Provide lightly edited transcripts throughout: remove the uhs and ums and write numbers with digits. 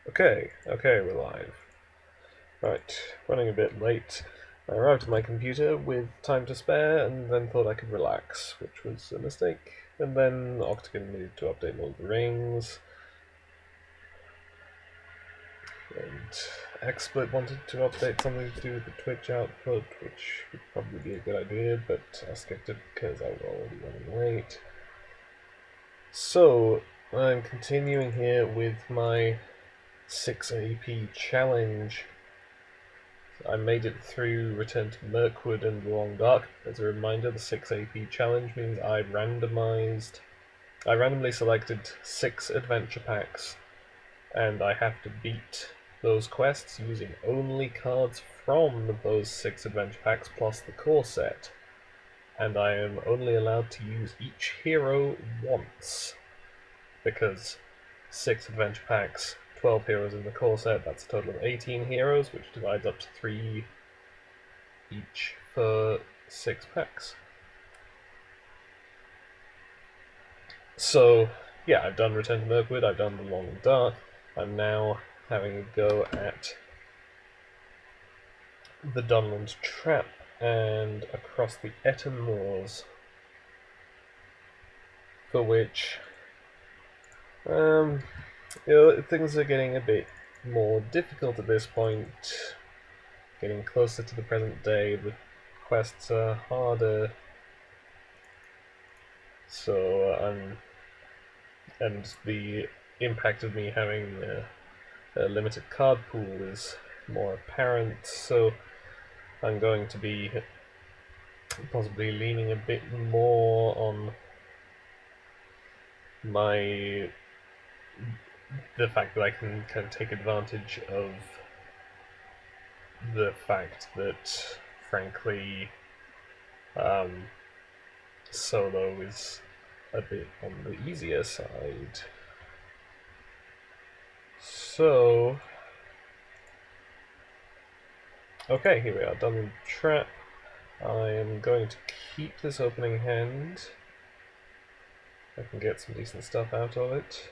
Okay, we're live. Right, running a bit late. I arrived at my computer with time to spare and then thought I could relax, which was a mistake. And then Octagon needed to update Lord of the Rings, and XSplit wanted to update something to do with the Twitch output, which would probably be a good idea, but I skipped it because I was already running late. So, I'm continuing here with my 6 AP challenge. I made it through Return to Mirkwood and The Long Dark. As a reminder, the 6 AP challenge means I randomly selected 6 adventure packs, and I have to beat those quests using only cards from those 6 adventure packs plus the core set. And I am only allowed to use each hero once, because 6 adventure packs, 12 heroes in the core set, that's a total of 18 heroes, which divides up to 3 each for 6 packs. So, yeah, I've done Return to Mirkwood, I've done The Long and Dark. I'm now having a go at the Dunland Trap and across the Ettenmoors, for which things are getting a bit more difficult at this point. Getting closer to the present day, the quests are harder. So and the impact of me having a limited card pool is more apparent. So I'm going to be possibly leaning a bit more on the fact that I can kind of take advantage of the fact that, frankly, solo is a bit on the easier side. So, okay, here we are, done with trap. I am going to keep this opening hand. I can get some decent stuff out of it.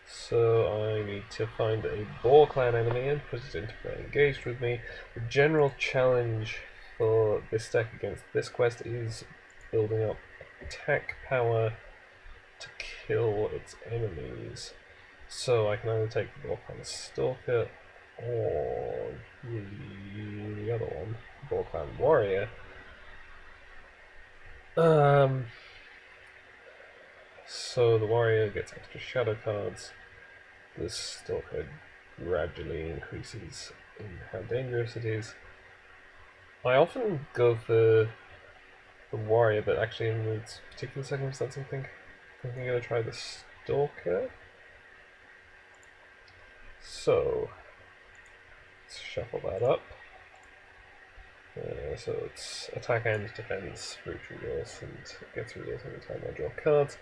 So I need to find a Boar Clan enemy and put it into play engaged with me. The general challenge for this deck against this quest is building up attack power to kill its enemies. So I can either take the Boar Clan Stalker or the other one, Boar Clan Warrior. So the Warrior gets extra shadow cards. The Stalker gradually increases in how dangerous it is. I often go for the Warrior, but actually in this particular circumstance I'm thinking I'm going to try the Stalker. So, let's shuffle that up. So it's attack and defense for each resource, and it gets resource every time I draw cards.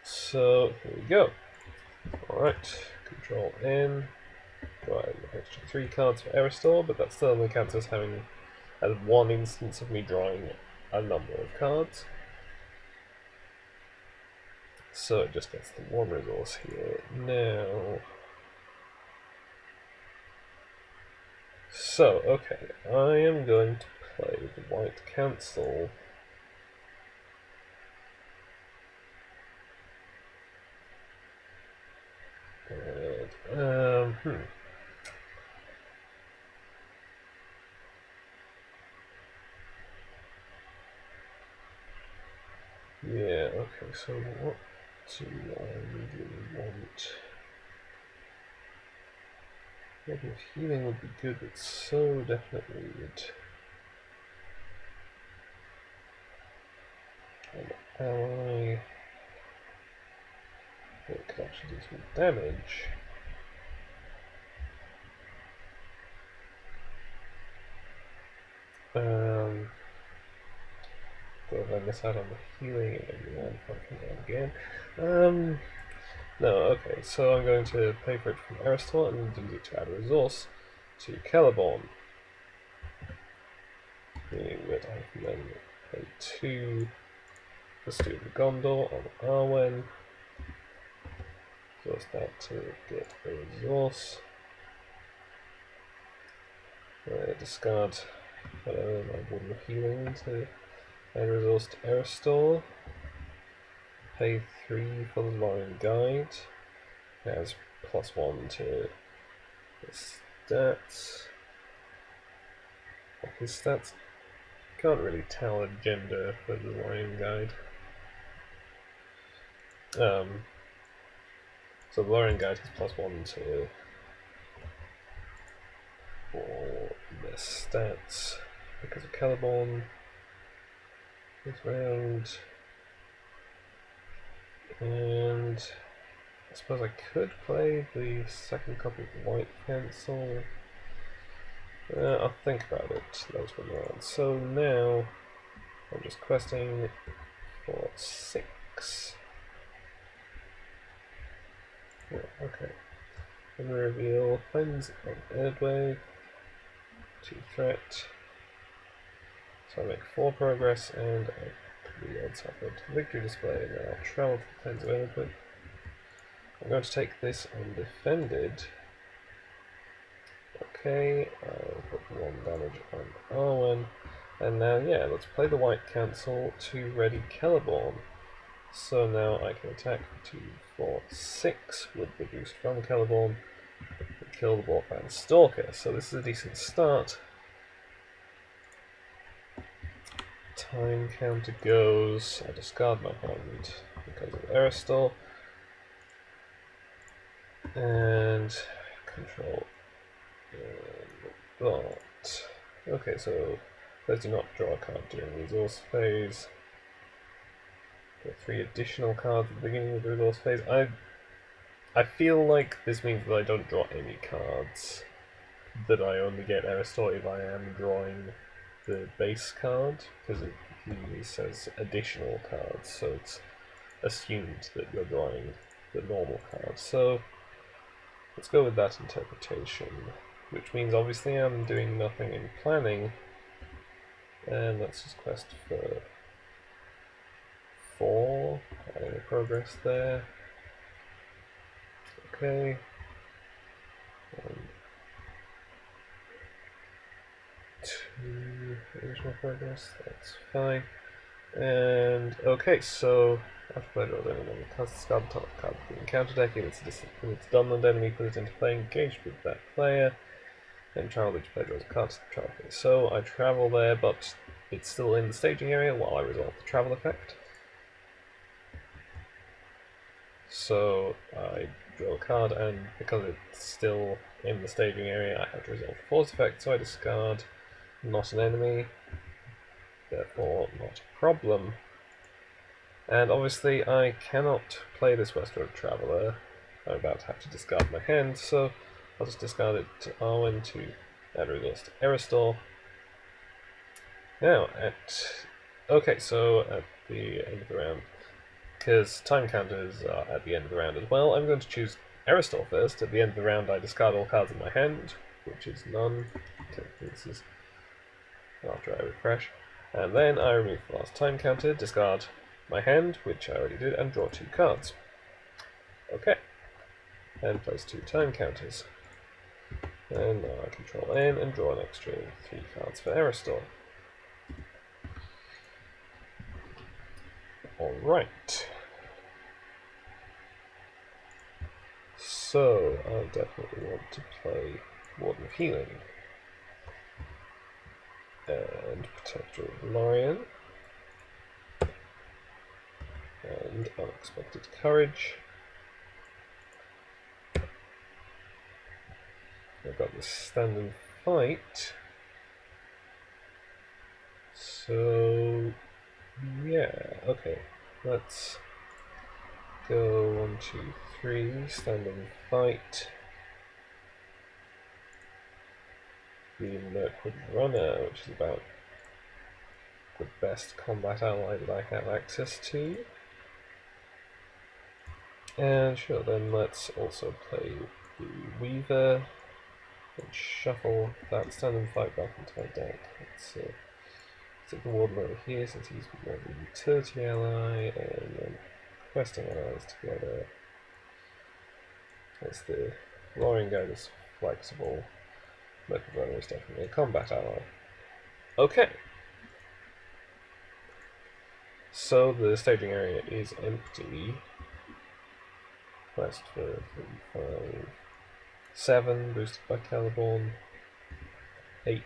So, here we go. Alright, Control N. Draw an extra 3 cards for Error, but that still only counts as having one instance of me drawing a number of cards. So it just gets the 1 resource here. Now, so, okay, I am going to play the White Council. Yeah, okay, so what do I really want? Maybe healing would be good, but so definitely would. An ally that could actually do some damage. But if I miss out on the healing, and then one fucking again. No, okay, so I'm going to pay for it from Aristor and use it to add a resource to Celeborn. Meaning that I can then pay 2 Let's do the Gondor on Arwen. Force that to get a resource. Discard whatever my Wooden of Healing to add resource to Eristol. Pay 3 for the Lorien Guide. It has +1 to his stats. His stats can't really tell a gender for the Lorien Guide. So the Lorien Guide has +1 to all their stats because of Celeborn this round. And I suppose I could play the second copy of White Pencil. I'll think about it later on. So now I'm just questing for 6. Yeah, okay. And reveal Friends on Erdway. 2 threat. So I make 4 progress and the odds have a victory display. Now I'll travel to the Plains of Erdway. I'm going to take this undefended. Okay, I'll put 1 damage on Arwen. And now, yeah, let's play the White Council to ready Celeborn. So now I can attack 2, 4, 6 with the boost from Celeborn and kill the Warfan Stalker. So this is a decent start. Time counter goes. I discard my hand because of Eristol. And control. But okay, so let's do not draw a card during the resource phase. Get 3 additional cards at the beginning of the resource phase. I feel like this means that I don't draw any cards. That I only get Eristol if I am drawing the base card, because it usually says additional cards, so it's assumed that you're drawing the normal card. So let's go with that interpretation, which means obviously I'm doing nothing in planning, and let's just quest for 4, adding a progress there. Okay. 2 additional progress, that's fine. And okay, so after play draw enemy, cast discard the top card of the encounter deck. If it's Dunland enemy, put it into play, engaged with that player. Then travel each player draws a card to the travel phase. So I travel there, but it's still in the staging area while I resolve the travel effect. So I draw a card, and because it's still in the staging area, I have to resolve the force effect, so I discard not an enemy, therefore not a problem. And obviously I cannot play this Westward Traveller. I'm about to have to discard my hand, so I'll just discard it to Arwen to add a resource to Eristol. Now, okay, so at the end of the round, because time counters are at the end of the round as well, I'm going to choose Eristol first. At the end of the round I discard all cards in my hand, which is none. Okay, this is after I refresh. And then I remove the last time counter, discard my hand, which I already did, and draw 2 cards. Okay. And place 2 time counters. And now I control N and draw an extra 3 cards for Eristol. Alright. So, I definitely want to play Warden of Healing. And Protector of Lorien. And Unexpected Courage. I've got this stand and fight. So, yeah, okay. Let's go 1, 2, 3, stand and fight. The Mirkwood Runner, which is about the best combat ally that I have access to. And sure, then let's also play the Weaver and shuffle that stand and fight back into my deck. Let's Stick the Warden over here since he's more of a utility ally, and then questing allies together. As the Lorian guy is flexible, Local Runner is definitely a combat ally. Okay. So the staging area is empty. Quest for 3, 5, 7, boosted by Caliborn. 8.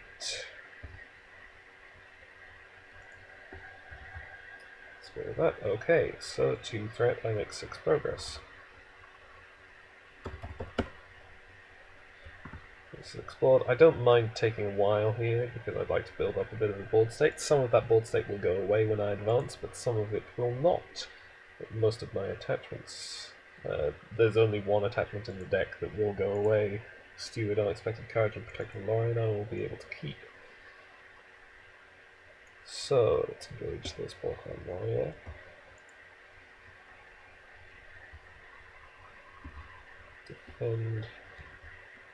Let's go with that. Okay, so 2 threat, I make 6 progress. This is explored. I don't mind taking a while here because I'd like to build up a bit of a board state. Some of that board state will go away when I advance, but some of it will not. Most of my attachments. There's only one attachment in the deck that will go away. Steward, Unexpected Courage, and Protecting Lorien I will be able to keep. So, let's engage this Balkan warrior. Defend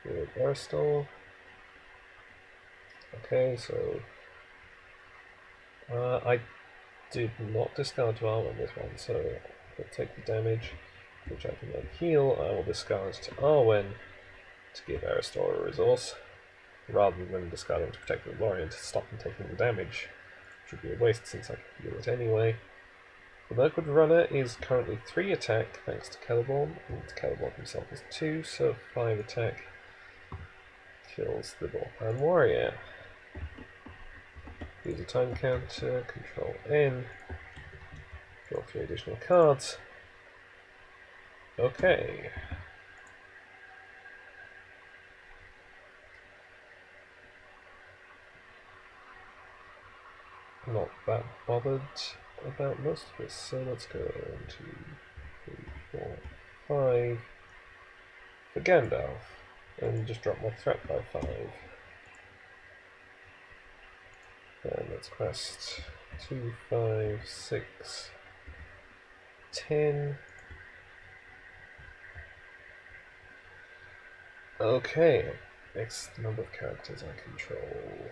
with Aristal. Okay, so I did not discard to Arwen on this one, so I'll take the damage, which I can then heal. I will discard to Arwen to give Aristal a resource, rather than discarding to protect the Lorien to stop him taking the damage, which would be a waste since I can heal it anyway. The Mirkwood Runner is currently 3 attack thanks to Celeborn, and Celeborn himself is 2, so 5 attack kills the Balkan Warrior. Use a time counter, Control N, draw 3 additional cards. Okay. Not that bothered about most of this, so let's go 1, 2, 3, 4, 5 for Gandalf, and just drop my threat by 5. And let's quest 2, 5, 6, 10. Okay, next number of characters I control.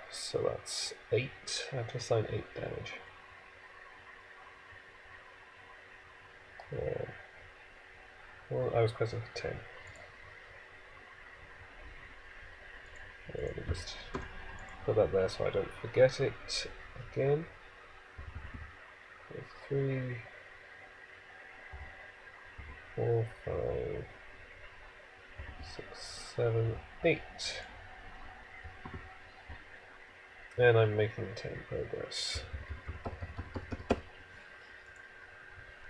So that's 8. I have to assign 8 damage. Well, I was questing for 10. Let me just put that there so I don't forget it again. 3, 4, 5, 6, 7, 8. And I'm making 10 progress.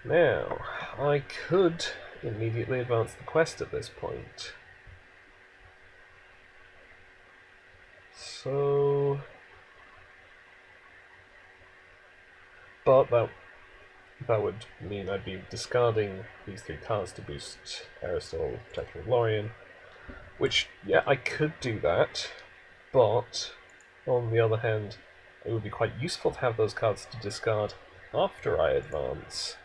Now, I could immediately advance the quest at this point. So... But that would mean I'd be discarding these 3 cards to boost Aristal, Protector of Lorien, which, yeah, I could do that, but on the other hand, it would be quite useful to have those cards to discard after I advance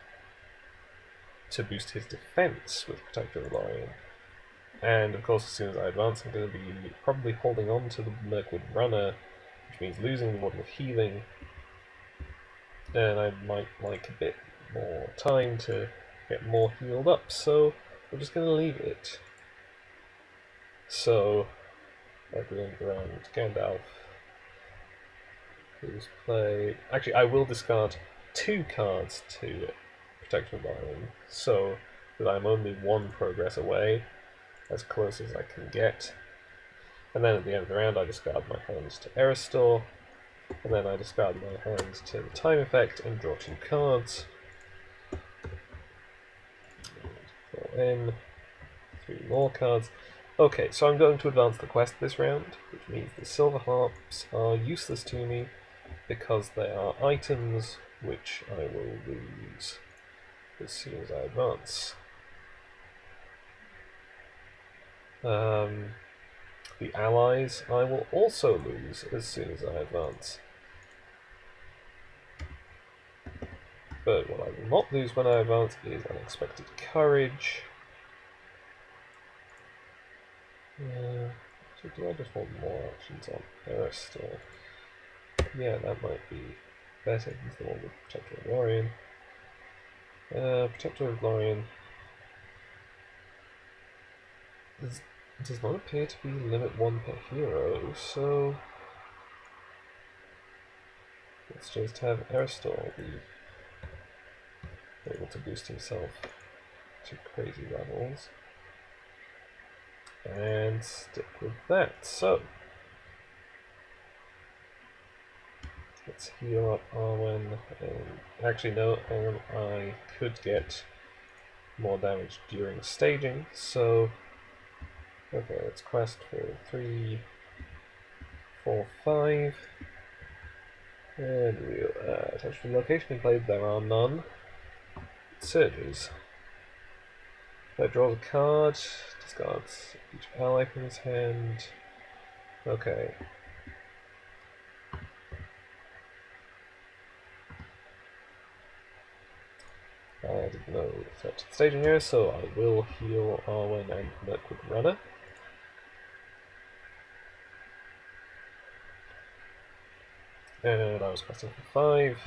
to boost his defense with Protector of Lorien. And of course, as soon as I advance, I'm going to be probably holding on to the Mirkwood Runner, which means losing the Warden of Healing, and I might like a bit more time to get more healed up, so I'm just going to leave it. So, like we went around Gandalf, who's played... Actually, I will discard 2 cards to Protector of Lorien, so that I'm only 1 progress away, as close as I can get. And then at the end of the round, I discard my hands to Aristor, and then I discard my hands to the time effect and draw 2 cards. Draw in 3 more cards. Okay, so I'm going to advance the quest this round, which means the Silver Harps are useless to me because they are items which I will lose as soon as I advance. The allies I will also lose as soon as I advance. But what I will not lose when I advance is Unexpected Courage. So do I just want more actions on Aristor? Yeah, that might be better. He's the one with Protector of Lorien. Protector of Lorien does not appear to be limit 1 per hero, so let's just have Aristor be able to boost himself to crazy levels and stick with that. So let's heal up Arwen, and actually no, I could get more damage during staging, so okay, let's quest for 3, 4, 5, and we'll touch the location and play. There are none. Surges. Player draws a card, discards each ally from his hand. Okay. I didn't know threat to the staging area, so I will heal Arwen and Mirkwood Runner. And I was questing for 5,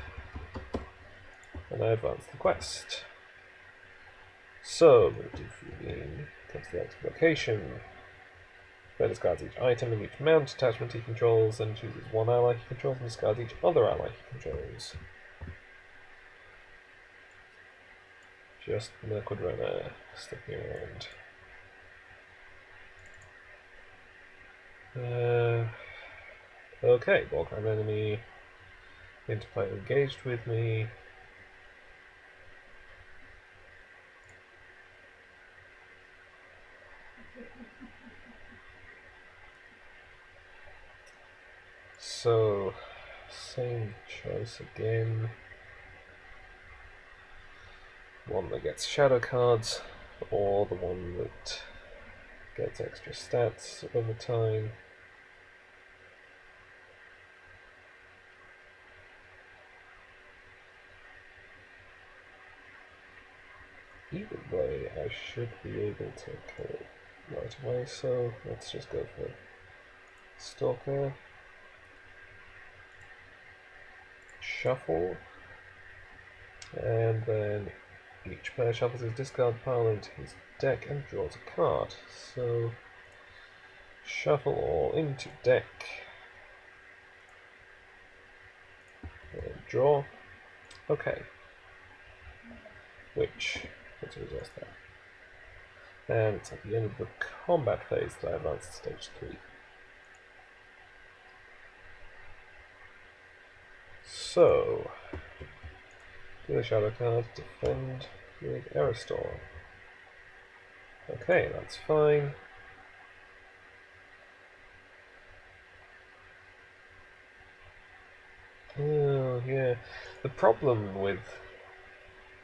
and I advanced the quest. So, Ravine comes to the active location. Player discards each item in each mount attachment he controls, and chooses one ally he controls and discards each other ally he controls. Just Mirkwood Runner sticking around. Okay, Volcran enemy. Interplayer engaged with me. So, same choice again. One that gets shadow cards, or the one that gets extra stats over time. Either way, I should be able to kill it right away, so let's just go for Stalker. Shuffle. And then each player shuffles his discard pile into his deck and draws a card. So, shuffle all into deck. And draw. Okay. Which, let's adjust that. And it's at the end of the combat phase that I advance to stage 3. So, do the shadow card, defend with Aristor. Okay, that's fine. Oh, yeah. The problem with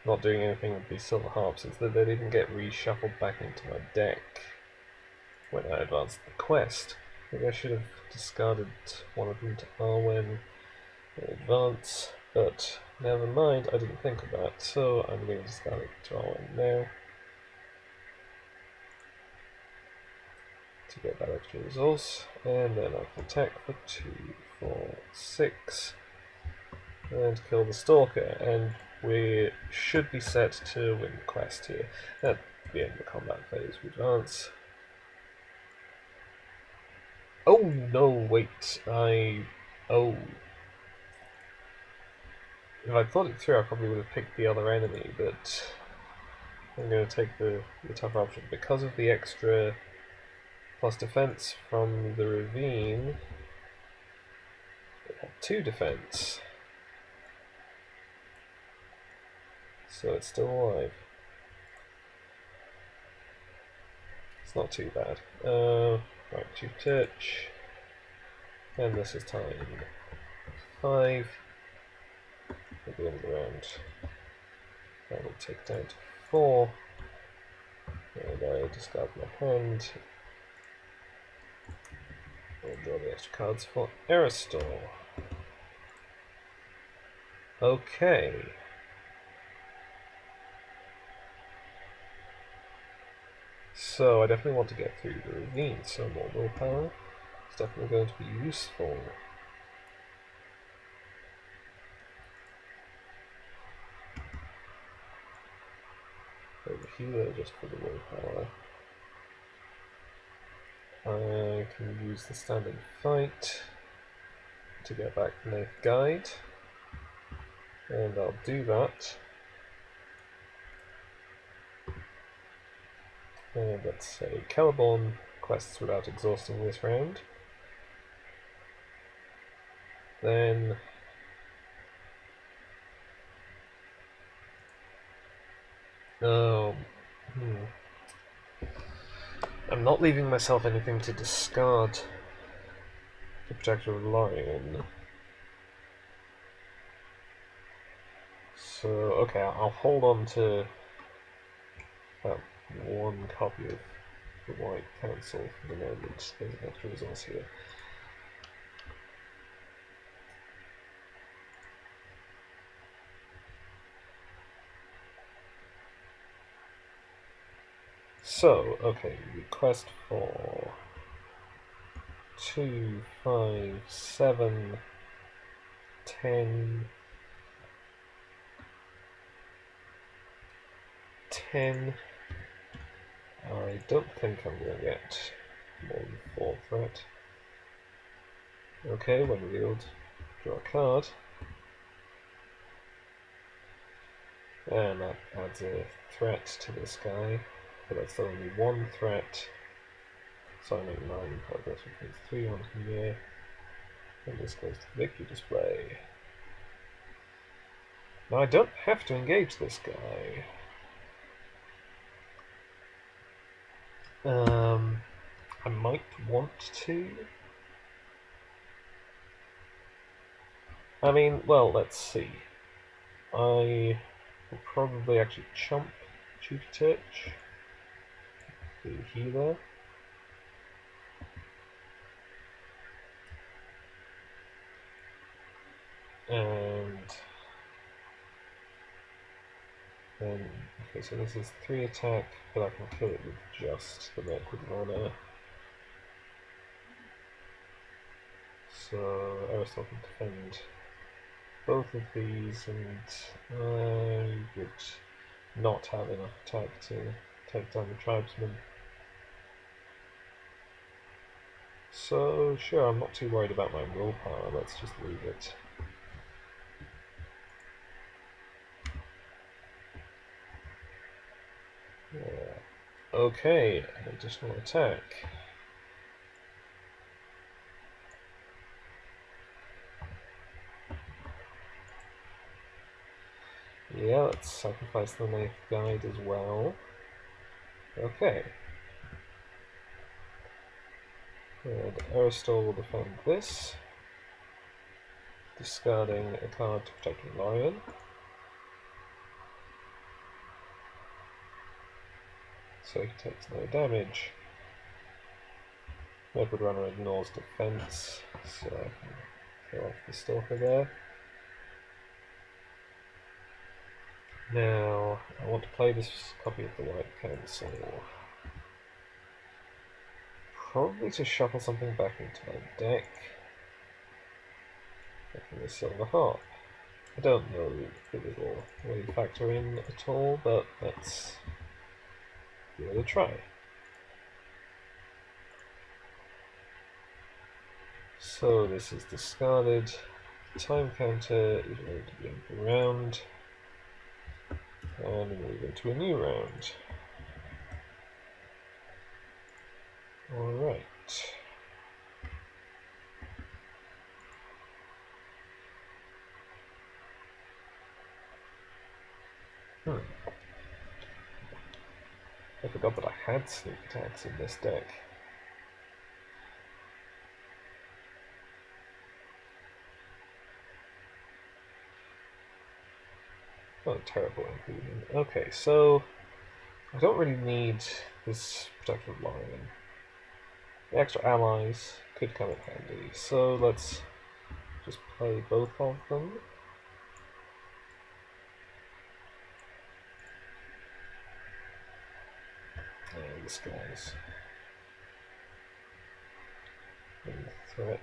not doing anything with these silver harps is that they didn't get reshuffled back into my deck when I advanced the quest. Maybe I should have discarded one of them to Arwen in advance, but never mind, I didn't think of that, so I'm going to discard it to Arwen now to get that extra resource, and then I can attack for 2, 4, 6, and kill the Stalker, and we should be set to win the quest here. At the end of the combat phase, we advance. Oh no, wait, oh. If I'd thought it through, I probably would have picked the other enemy, but I'm going to take the tougher option. Because of the extra plus defense from the ravine, it had 2 defense. So it's still alive. It's not too bad. Right, Chief Touch. And this is time 5. At the end of the round, I will take down to 4. And I discard my hand. I'll draw the extra cards for Aristor. Okay. So I definitely want to get through the ravine, so more willpower is definitely going to be useful. over healer just for the willpower. I can use the standing fight to get back the 9th guide, and I'll do that. And let's say Caliborn quests without exhausting this round. Then I'm not leaving myself anything to discard the Protector of Lorien. So, okay, I'll hold on to that one copy of the White Council for the moment. There's an extra resource here. So, okay, request for 2, 5, 7, 10, 10. I don't think I'm going to get more than 4 threat. Okay, when revealed, draw a card. And that adds a threat to this guy, but that's only 1 threat. So I make 9 progress, which means 3 on here. And this goes to the victory display. Now I don't have to engage this guy. I might want to. I mean, well, let's see. I will probably actually chump Tutor Touch, the healer. And then, okay, so this is 3 attack, but I can kill it with just the Merc with Honor. So Aristotle can defend both of these, and I would not have enough attack to take down the tribesman. So sure, I'm not too worried about my willpower, let's just leave it. Okay, additional attack. Yeah, let's sacrifice the 9th guide as well. Okay. And Aristotle will defend this, discarding a card to protect Lorien. So he takes no damage. Leopard Runner ignores defense, so I can kill off the Stalker there. Now, I want to play this copy of the White Council. Probably to shuffle something back into my deck. Making the Silver Harp. I don't know if it will really factor in at all, but let's give it a try. So this is discarded. Time counter is going to be up around. And move into a new round. Alright. I forgot that I had sneak attacks in this deck. Oh, terrible improvement. Okay, so I don't really need this Protector of Lorien. The extra allies could come in handy, so let's just play both of them. And this guy's in threat.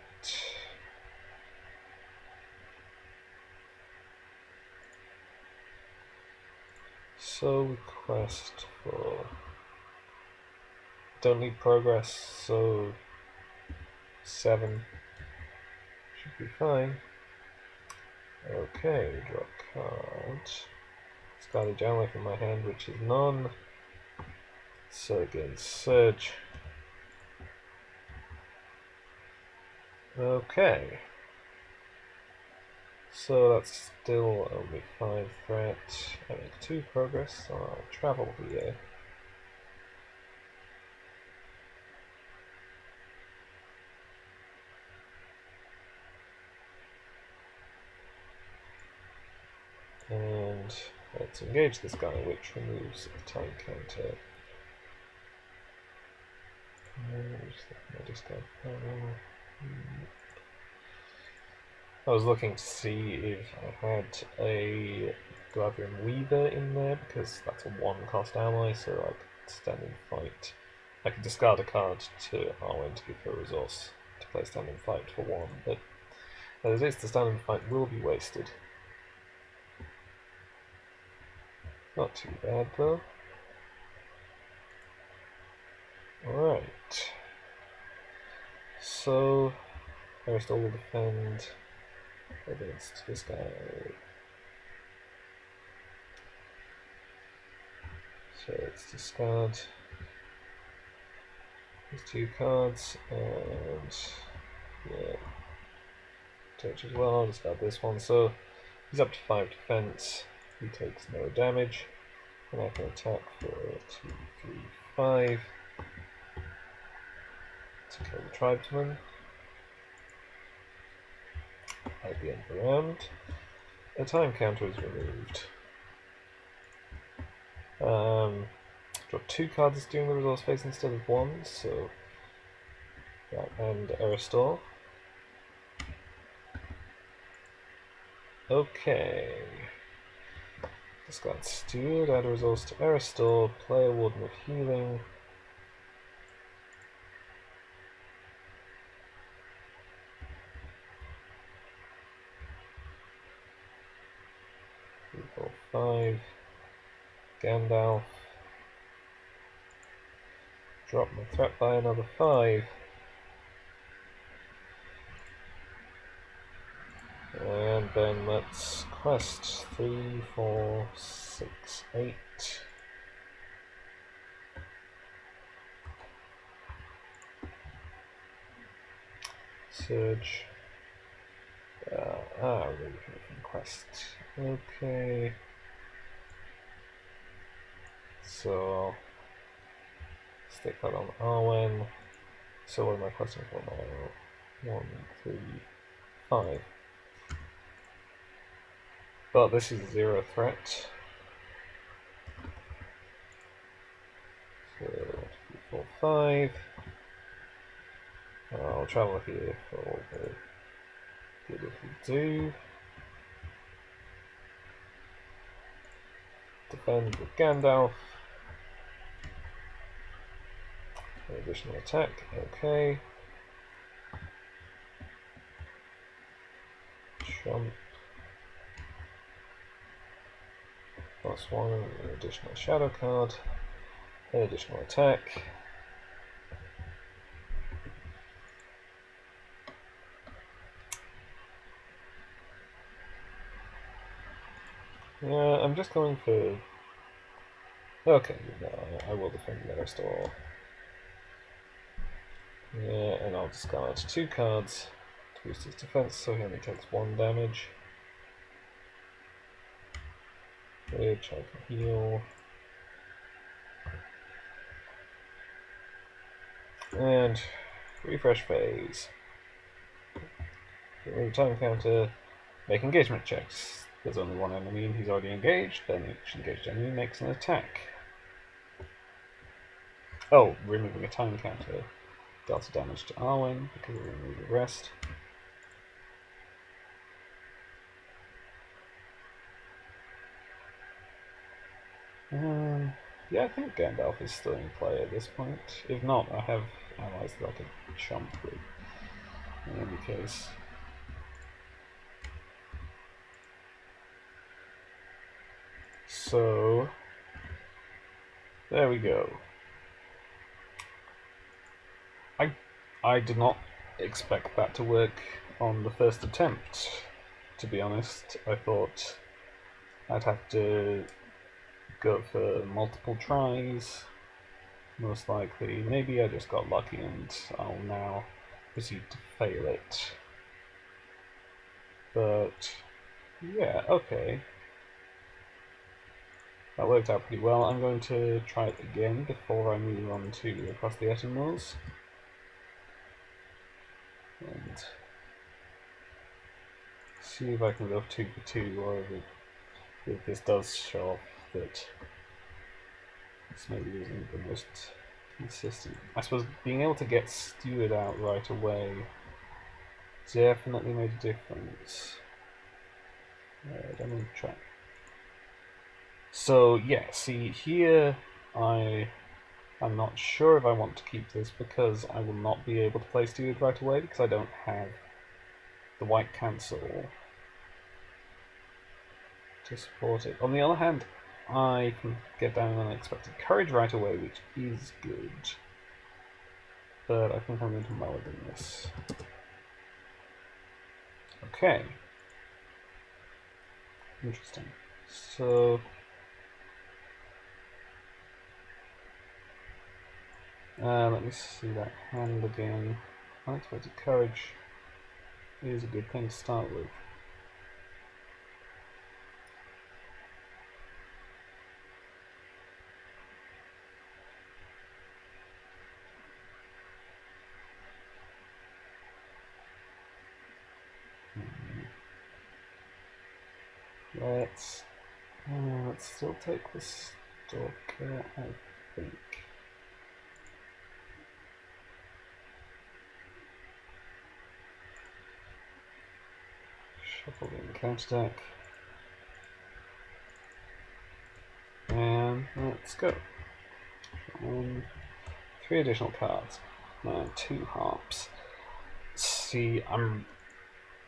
So quest for... Don't need progress, so 7 should be fine. Okay, draw a card. Discard a Downland from my hand, which is none. So again, Surge. Okay. So that's still only 5 threat. I make 2 progress, so I'll travel here. And let's engage this guy, which removes a time counter. I was looking to see if I had a Glavian Weaver in there, because that's a 1-cost ally, so I could stand and fight. I could discard a card to Arwen to give her a resource to play stand and fight for 1, but as it is, the stand and fight will be wasted. Not too bad though. Alright. So, Aristotle will defend against this guy. So let's discard these 2 cards and yeah, touch as well. I'll discard this one. So he's up to 5 defense. He takes no damage, and I can attack for 2, 3, 5 to kill the tribesman. At the end of the round, a time counter is removed. Draw 2 cards during the resource phase instead of 1, so that and Aristor. Okay. Discard Steward, add a resource to Aristor, play a Warden of Healing. Three, 4, 5. Gandalf. Drop my threat by another 5. And then let's quest 3, 4, 6, 8. Surge. Really from quest. Okay. So stick that on Arwen. So what am I questing for now? 1, 3, 5. But this is 0 threat. So 3, 4, 5. I'll travel here for all the good if we do. Defend with Gandalf. An additional attack, okay. Trump. +1, an additional shadow card. An additional attack. Yeah, I'm just going for... Okay, no, I will defend the Aristor. Yeah, and I'll discard 2 cards to boost his defense, so he only takes 1 damage. Which I can heal. And refresh phase. Remove time counter. Make engagement checks. There's only 1 enemy and he's already engaged, then each engaged enemy makes an attack. Oh, removing a time counter dealt damage to Arwen because we removed the rest. Yeah, I think Gandalf is still in play at this point. If not, I have allies that I could chump with in any case. So, There we go. I did not expect that to work on the first attempt, to be honest. I thought I'd have to go for multiple tries, most likely. Maybe I just got lucky and I'll now proceed to fail it. But yeah, okay. That worked out pretty well. I'm going to try it again before I move on to across the Ettenmoors. And see if I can go 2 for 2, or if this does show off that this maybe isn't the most consistent. I suppose being able to get Steward out right away definitely made a difference. Don't need to try. So yeah, see here I'm not sure if I want to keep this because I will not be able to play Steward right away because I don't have the White Council to support it. On the other hand, I can get down an Unexpected Courage right away, which is good. But I think I'm going to mulligan this. Okay. Interesting. So let me see that hand again. Unexpected Courage is a good thing to start with. Let's still take the Stalker, I think. Shuffle in the counter deck. And let's go. 3 additional cards. And 2 harps. See,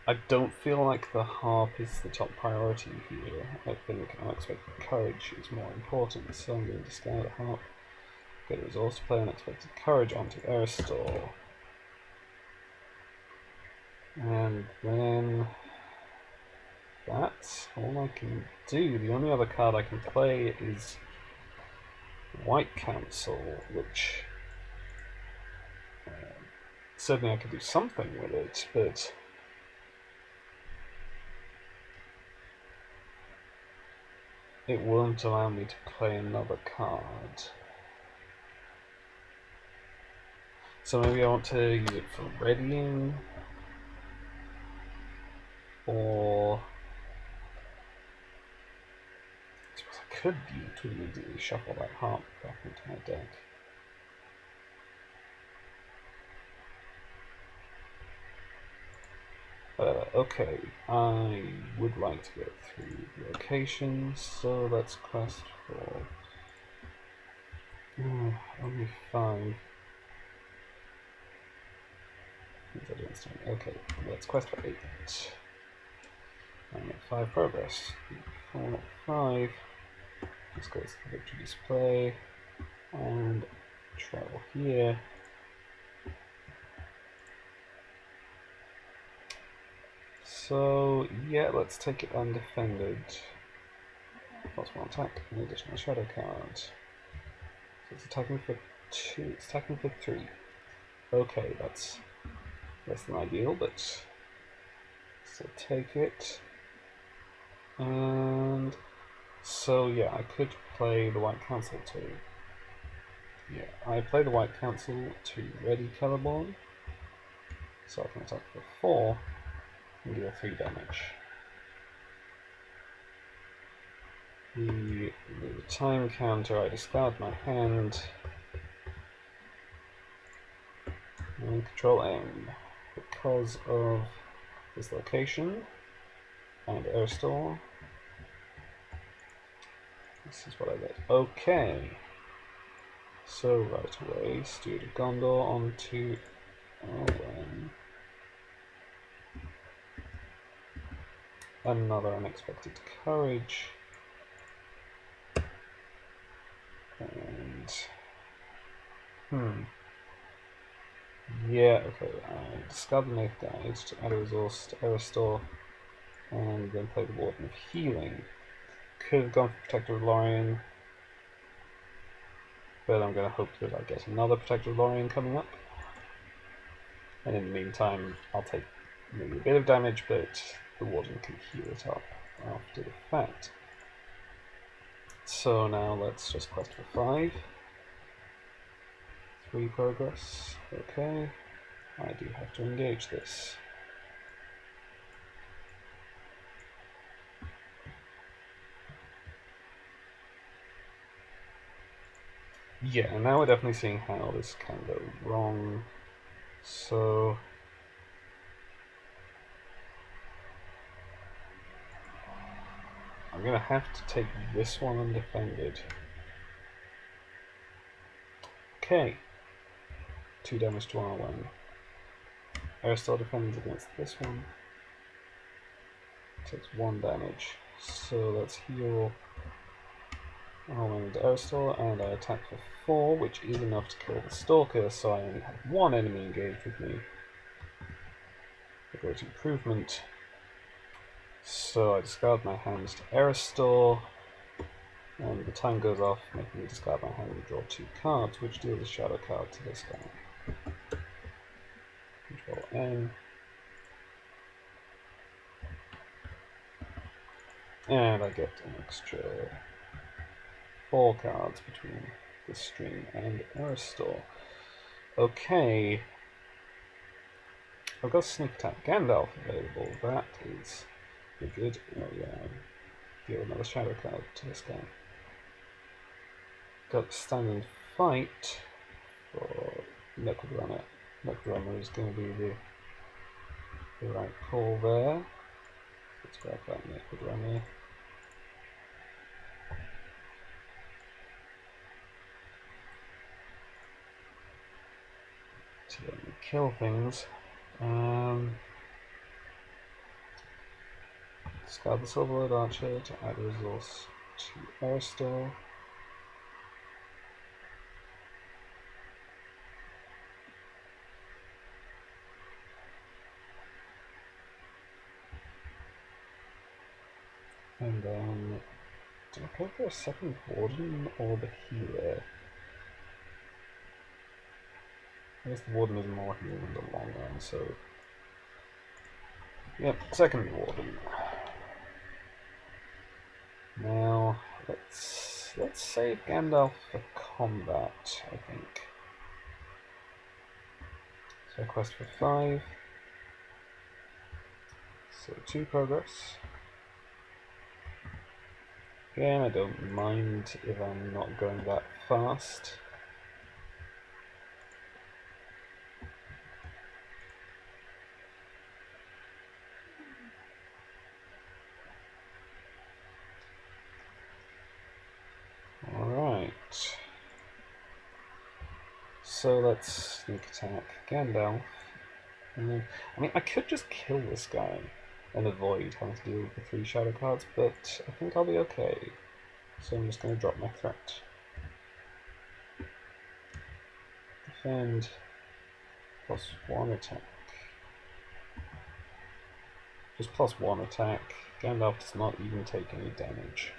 I don't feel like the harp is the top priority here. I think Unexpected Courage is more important, so I'm going to discard a harp. Get a resource to play Unexpected Courage onto Aerostore. And then that's all I can do. The only other card I can play is White Council, which certainly I could do something with it, but it won't allow me to play another card. So maybe I want to use it for readying, or I suppose I could immediately shuffle that harp back into my deck. Okay, I would like to get through locations, so let's quest for only 5. Okay, let's quest for 8. And 5 progress. 4, 5. Let's go to the victory display and travel here. So yeah, let's take it undefended. Plus 1 attack, an additional shadow card. So it's attacking for 2, it's attacking for 3. Okay, that's less than ideal, but still take it. And so yeah, I could play the White Council too. Yeah, I play the White Council to ready Colorborn, so I can attack for 4 and deal 3 damage. The time counter, I discard my hand and control aim because of this location and Airstore. This is what I get. Okay. So right away, Steward of Gondor onto Owen. Another Unexpected Courage. And Yeah, okay. I discard the Native Guide to add a resource to Aerostore, and then play the Warden of Healing. Could have gone for Protector of Lorien, but I'm going to hope that I get another Protector of Lorien coming up. And in the meantime, I'll take maybe a bit of damage, but the Warden can heal it up after the fact. So now let's just quest for 5. 3 progress. Okay. I do have to engage this. Yeah, now we're definitely seeing how this can go wrong. So I'm gonna have to take this one undefended. Okay. 2 damage to Arwen. Aristotle defends against this one. Takes 1 damage. So let's heal Arwen and Aristotle, and I attack for 4, which is enough to kill the Stalker, so I only have 1 enemy engaged with me. A great improvement. So I discard my hands to Aerostore, and the time goes off, making me discard my hand and draw 2 cards, which deals a shadow card to this guy. Control N. And I get an extra 4 cards between this stream and Aerostore. Okay. I've got Sneak Attack Gandalf available. That is good. Oh yeah, deal another shadow card to this guy. Got Stand and Fight for Liquid Runner. Liquid Runner is going to be the right call there. Let's grab that Liquid Runner. To let me kill things. Discard the Silverwood Archer to add a resource to Aerostore. And then, do I go for a second Warden or the Healer? I guess the Warden is more healing in the long run, so... Yep, second Warden. Now, let's save Gandalf for combat, I think. So quest for 5. So 2 progress. Again, I don't mind if I'm not going that fast. Alright. So let's sneak attack Gandalf. And then, I mean, I could just kill this guy and avoid having to deal with the 3 shadow cards, but I think I'll be okay. So I'm just going to drop my threat. Defend +1 attack. Just +1 attack. Gandalf does not even take any damage.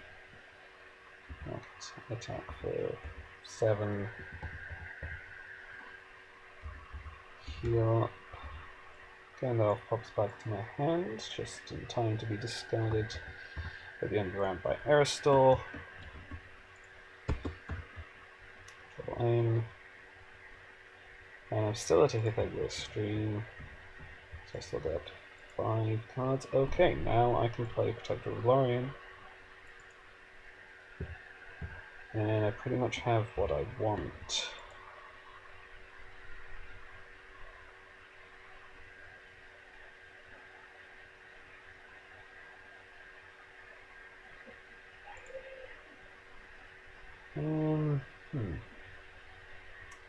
Attack for 7. Heal up. Gandalf pops back to my hand, just in time to be discarded at the end of the round by Aerostore. Control aim. And I'm still at a Hither stream, so I still get up to 5 cards. Okay, now I can play Protector of Lorien. And I pretty much have what I want.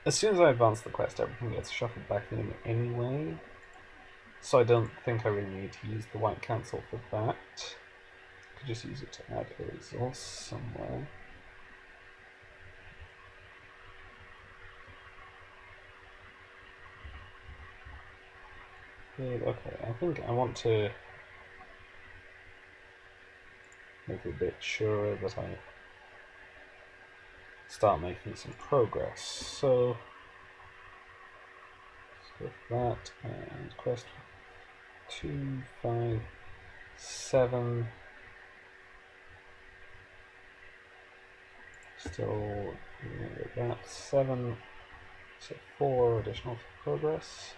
As soon as I advance the quest, everything gets shuffled back in anyway. So I don't think I really need to use the White Council for that. I could just use it to add a resource somewhere. Okay, I think I want to make it a bit surer that I start making some progress. So let's go for that, and quest 2, 5, 7. Still with that 7, so 4 additional progress.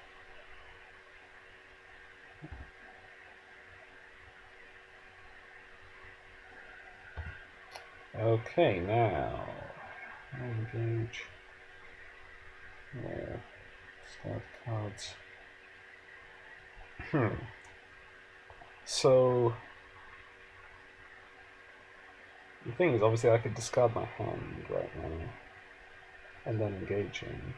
Okay, now engage. Discard cards. So the thing is, obviously, I could discard my hand right now and then engage him.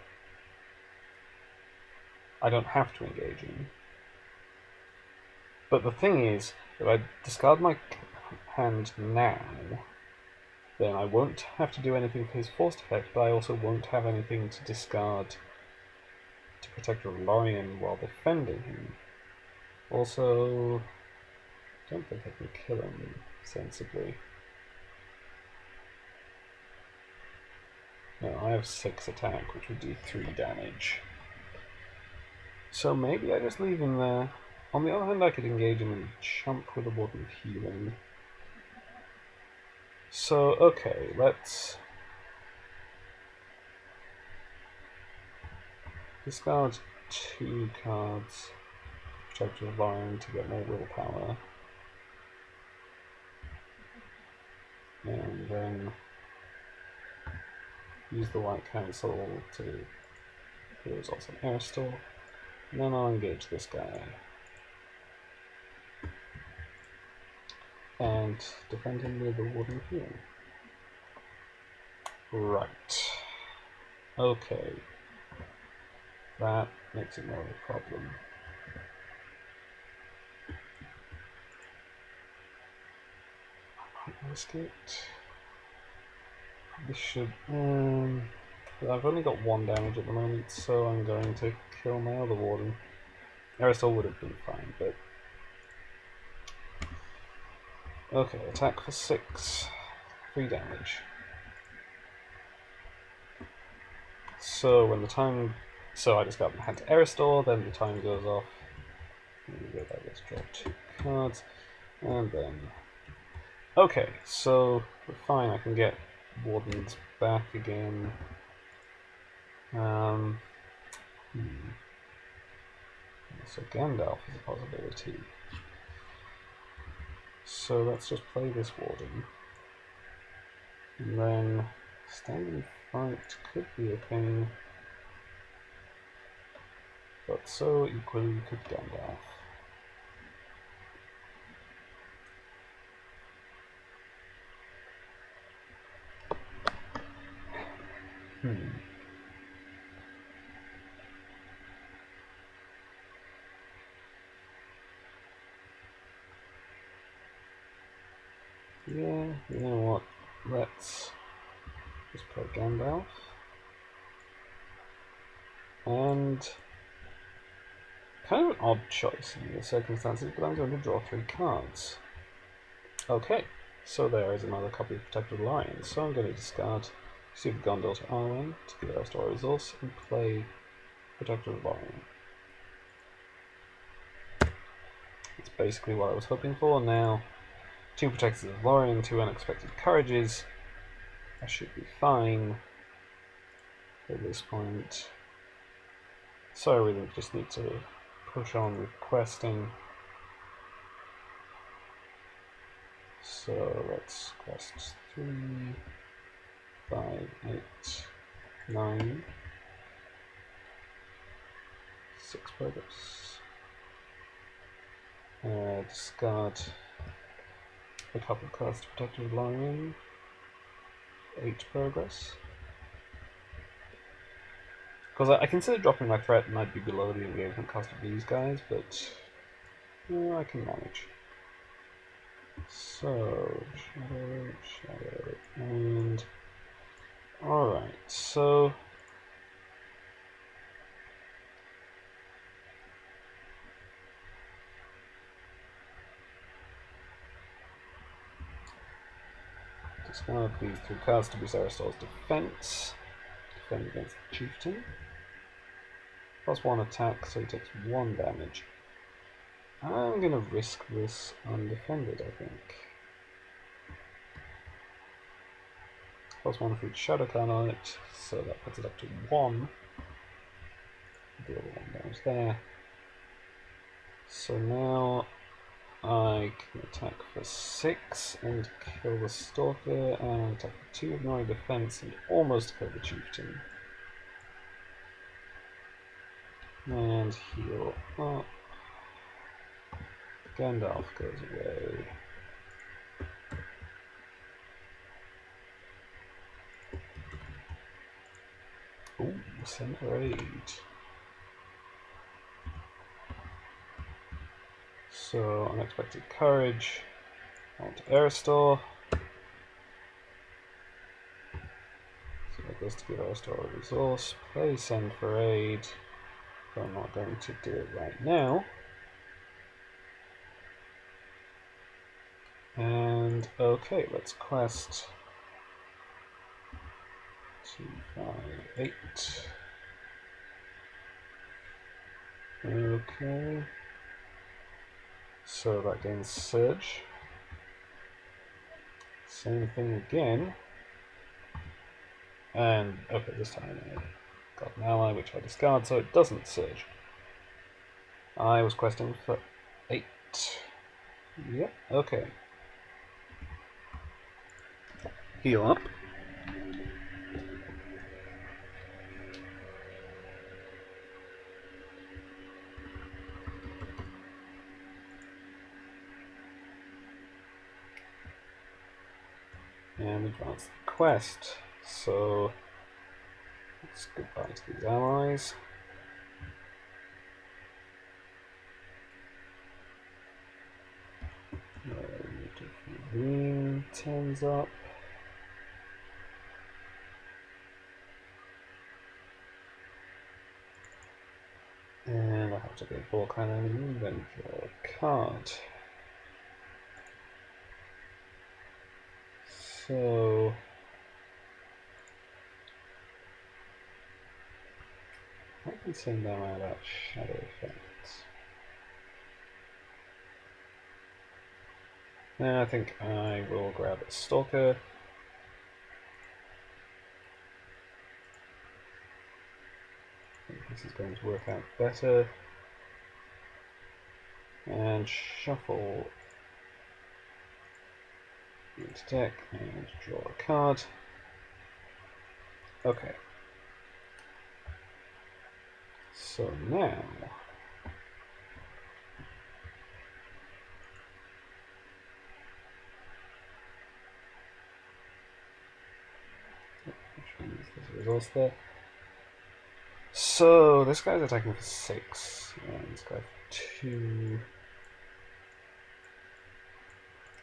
I don't have to engage him. But the thing is, if I discard my hand now, then I won't have to do anything for his forced effect, but I also won't have anything to discard to protect Lorien while defending him. Also, I don't think I can kill him sensibly. No, I have 6 attack, which would do 3 damage. So maybe I just leave him there. On the other hand, I could engage him and jump with a Warden of Healing. So, okay, let's discard 2 cards, Protector of Lion, to get more willpower. And then use the White Council to get results on Airstore. And then I'll engage this guy. And defend him with the Warden of Healing. Right. Okay. That makes it more of a problem. I might risk it. This should. I've only got 1 damage at the moment, so I'm going to kill my other Warden. Aerosol would have been fine, but. Okay, attack for 6. 3 damage. So when the time. So I just got my hand to Aerostore, then the time goes off. I just draw 2 cards, and then. Okay, so we're fine, I can get Wardens back again. So Gandalf is a possibility. So let's just play this Warden. And then standing fight could be a pain. But so equally could Gandalf. Yeah, you know what? Let's just play Gandalf. And kind of an odd choice in the circumstances, but I'm going to draw 3 cards. Okay, so there is another copy of Protected Lions. So I'm going to discard Super Gondor to Arwen to get our story resource and play Protected Lion. That's basically what I was hoping for. Now, 2 Protectors of Lorien, 2 Unexpected Courages. I should be fine at this point. So I really just need to push on with questing. So let's quest 3, 5, 8, 9. 6 progress. Discard a couple of cards to Protected Lion. 8 progress. Because I consider dropping my threat might be below the engagement cost of these guys, but I can manage. So, shadow, and alright, so takes one of these 3 cards to boost Aristor's defense. Defend against the chieftain. +1 attack, so he takes 1 damage. I'm gonna risk this undefended, I think. +1 for each shadow card on it, so that puts it up to 1. Deal 1 damage there. So now I can attack for 6 and kill the Stalker, and attack for 2, ignoring defense, and almost kill the Chieftain. And heal up. Gandalf goes away. Ooh, send for aid. So, unexpected courage. On to Aristor. So that goes to give Aristor a resource. Play send for aid. But I'm not going to do it right now. And okay, let's quest 2, 5, 8. Okay. So that gains Surge. Same thing again. And okay, this time I got an ally which I discard, so it doesn't Surge. I was questing for 8. Yep, okay. Heal up. And advance the quest. So let's goodbye to these allies. Green turns up. And I have to go Volcano and then draw a card. So I can send them out about shadow effects. And I think I will grab a Stalker. I think this is going to work out better. And shuffle into deck and draw a card. Okay. So now there's a resource there. So this guy's attacking for 6, and this guy for 2.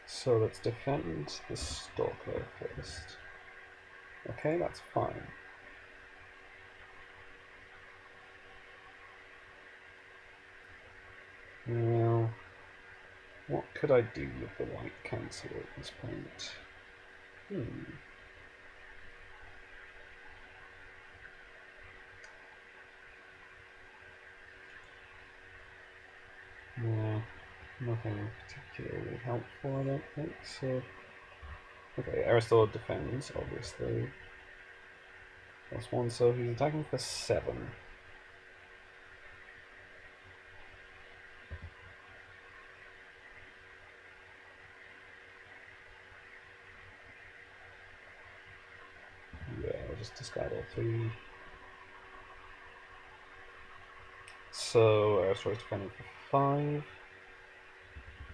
So let's defend the Stalker first. Okay, that's fine. Now, what could I do with the White Council at this point? Yeah, nothing particularly helpful, I don't think. So, okay, Aristor defends, obviously. +1, so he's attacking for 7. Yeah, I'll just discard all 3. So Aristor is defending for 5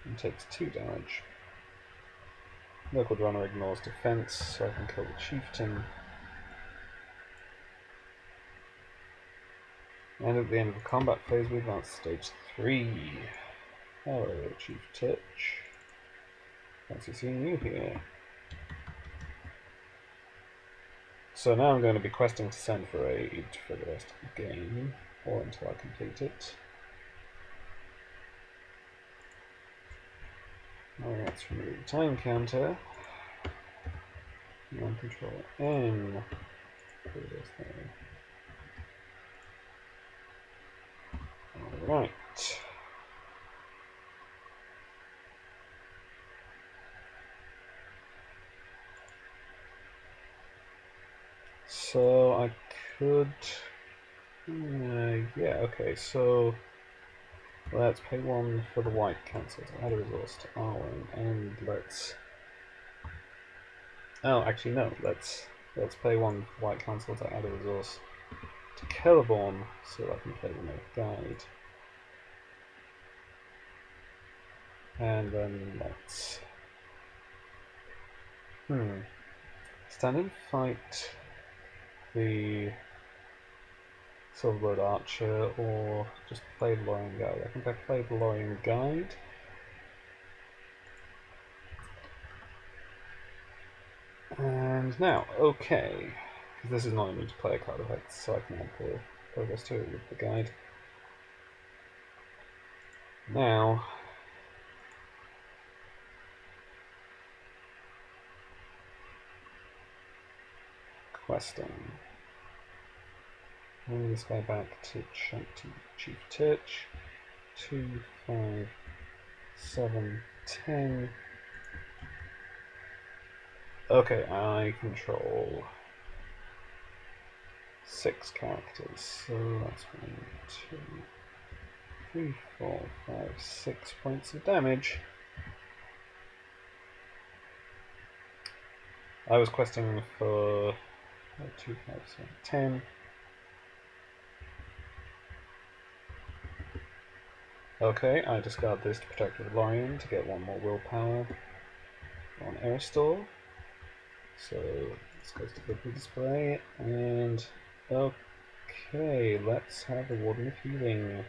and takes 2 damage. Local runner ignores defense, so I can kill the chieftain. And at the end of the combat phase, we advance to stage 3. Hello, Chief Titch. Fancy seeing you here. So now I'm going to be questing to send for aid for the rest of the game, or until I complete it. Now let's remove the time counter. Non-control N. Alright. So I could... yeah, okay, so let's pay 1 for the white cancel to add a resource to R1, and let's... Oh, actually no, let's pay 1 for white cancel to add a resource to Kelleborn, so I can play the North Guide. And then let's... stand and fight the Silverbird Archer, or just play the Lorien Guide. I think I played the Lorien Guide. And now, okay, because this is not a multiplayer card effect, so I can add the progress to it with the guide. Now, questing. Bring this guy back to Chief Titch. 2, 5, 7, 10. Okay, I control 6 characters, so that's 1, 2, 3, 4, 5, 6 points of damage. I was questing for 2, 5, 7, 10. Okay, I discard this to protect the Lorien to get 1 more willpower on Airstore. So this goes to the display, and okay, let's have a Warden of Healing.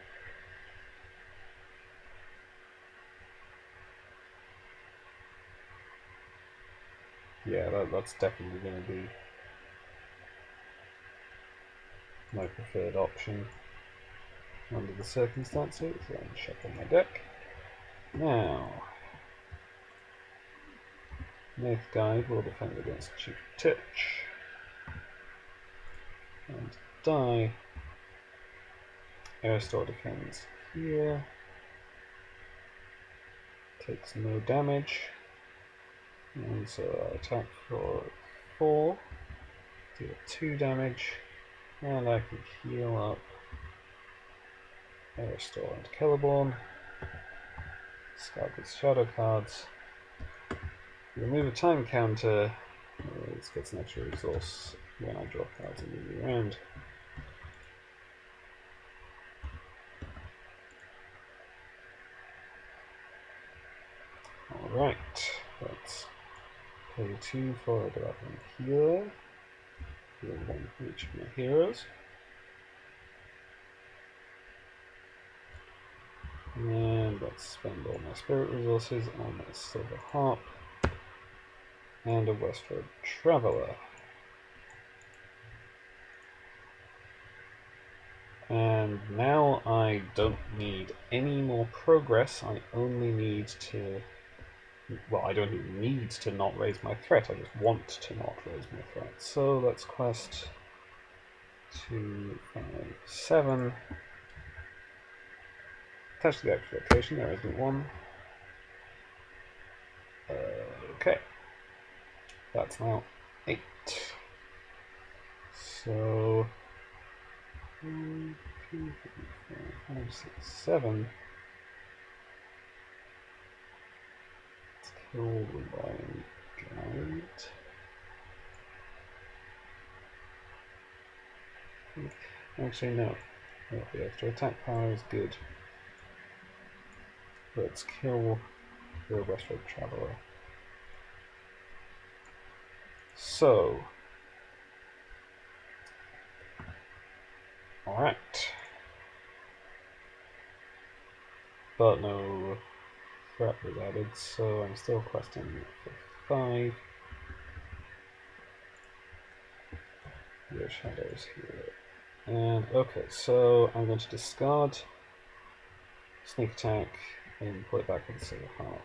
Yeah, that's definitely going to be my preferred option under the circumstances. And shuffle my deck. Now, North Guide will defend against Chief Titch. And die. Airstore defends here. Takes no damage. And so I attack for 4. Deal 2 damage. And I can heal up Airstore and Kelleborn. Discard these shadow cards. Remove a time counter. This gets an extra resource when I draw cards in the round. Alright, let's pay 2 for a developing healer. Heal 1 for each of my heroes. And let's spend all my spirit resources on a silver harp and a westward traveller. And now I don't need any more progress. I only need to... Well, I don't even need to not raise my threat. I just want to not raise my threat. So let's quest 2, 5, 7. Attach to the actual location. There isn't one. Okay. That's now 8. So 1, 2, 3, 4, 5, 6, 7. Let's kill the Lorien Guide. Actually, no. The extra attack power is good. Let's kill the westward traveller. So, alright. But no threat was added, so I'm still questing for 5. Your shadows here. And okay, so I'm going to discard sneak attack and put it back with the silver harp.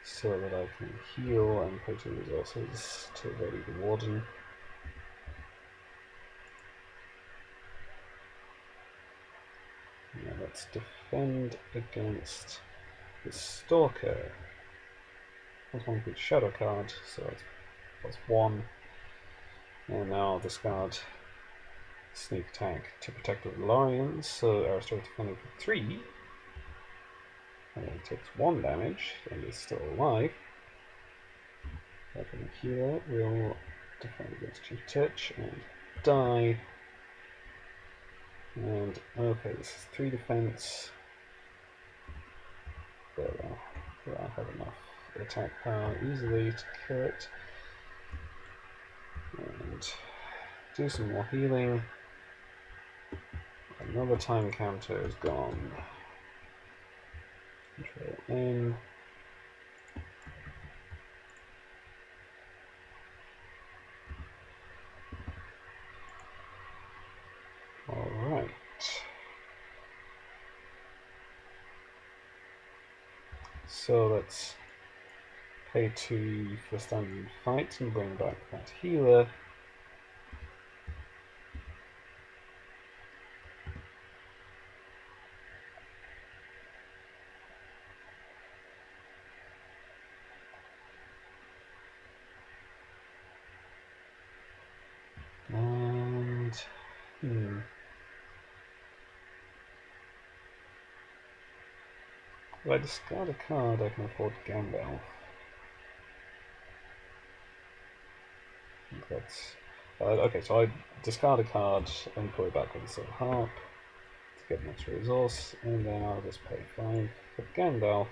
so that I can heal and pay 2 resources to ready the Warden. Now let's defend against the Stalker. That's one good shadow card, so that's +1. And now I'll discard Sneak Attack to protect the Valorians, so Aristotle defending for 3. And it takes 1 damage, and is still alive. From here, we'll defend against Chief Titch and die. And okay, this is 3 defense. There I have enough attack power easily to kill it. And do some more healing. Another time counter is gone. Control N. Alright. So let's pay 2 for standard fight and bring back that healer. And if I discard a card, I can afford Gandalf. That's okay, so I discard a card and put it back with the Silver Harp to get an extra resource, and then I'll just pay 5 for Gandalf.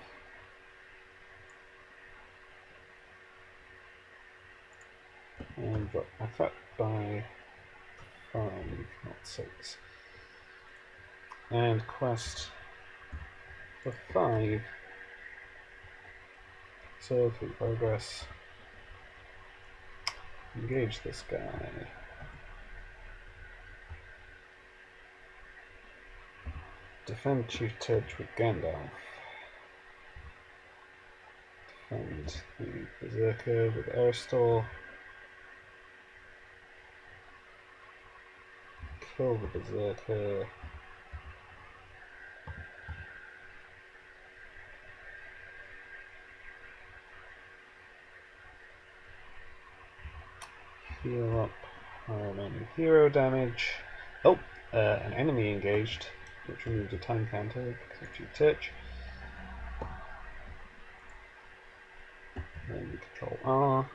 And drop my threat by 5, not 6. And quest for 5. So through progress. Engage this guy. Defend Chief Titch with Gandalf. Defend the Berserker with Aristor. Kill the Berserker. Heal up our remaining hero damage. Oh, an enemy engaged, which removes a time counter because of Chief Titch. Then we control R.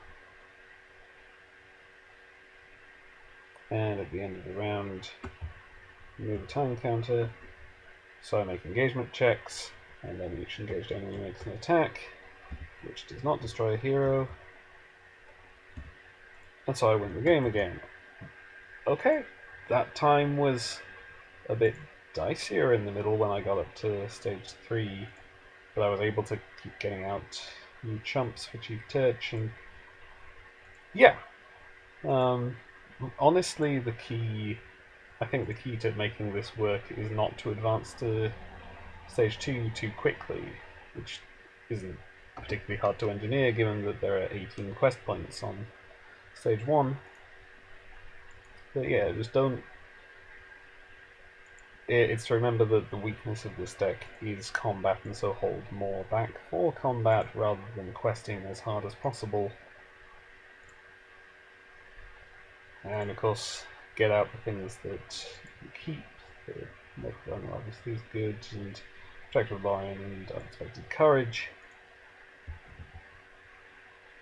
And at the end of the round, remove a time counter. So I make engagement checks, and then each engaged enemy makes an attack, which does not destroy a hero. And so I win the game again. Okay, that time was a bit dicier in the middle when I got up to stage 3, but I was able to keep getting out new chumps for Chief Titch, and yeah. Honestly, I think the key to making this work is not to advance to stage 2 too quickly, which isn't particularly hard to engineer given that there are 18 quest points on stage 1. But yeah, just don't... It's to remember that the weakness of this deck is combat, and so hold more back for combat rather than questing as hard as possible. And of course, get out the things that you keep. The Medical Runner obviously is good, and Protector Lion and Unexpected Courage.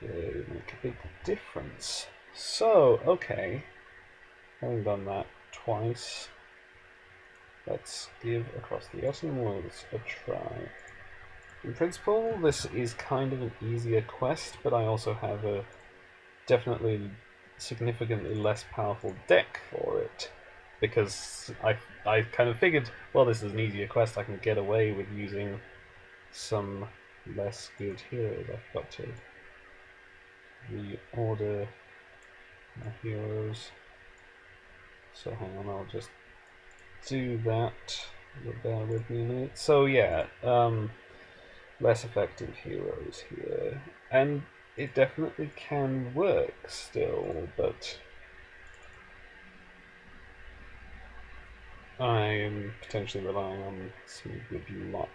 They make a big difference. So, okay, having done that twice, let's give Across the Ettenmoors a try. In principle, this is kind of an easier quest, but I also have a definitely significantly less powerful deck for it, because I kind of figured, well, this is an easier quest, I can get away with using some less good heroes. I've got to reorder my heroes, so hang on, I'll just do that. Bear with me a minute. So yeah, less effective heroes here, and it definitely can work still, but I am potentially relying on some good luck.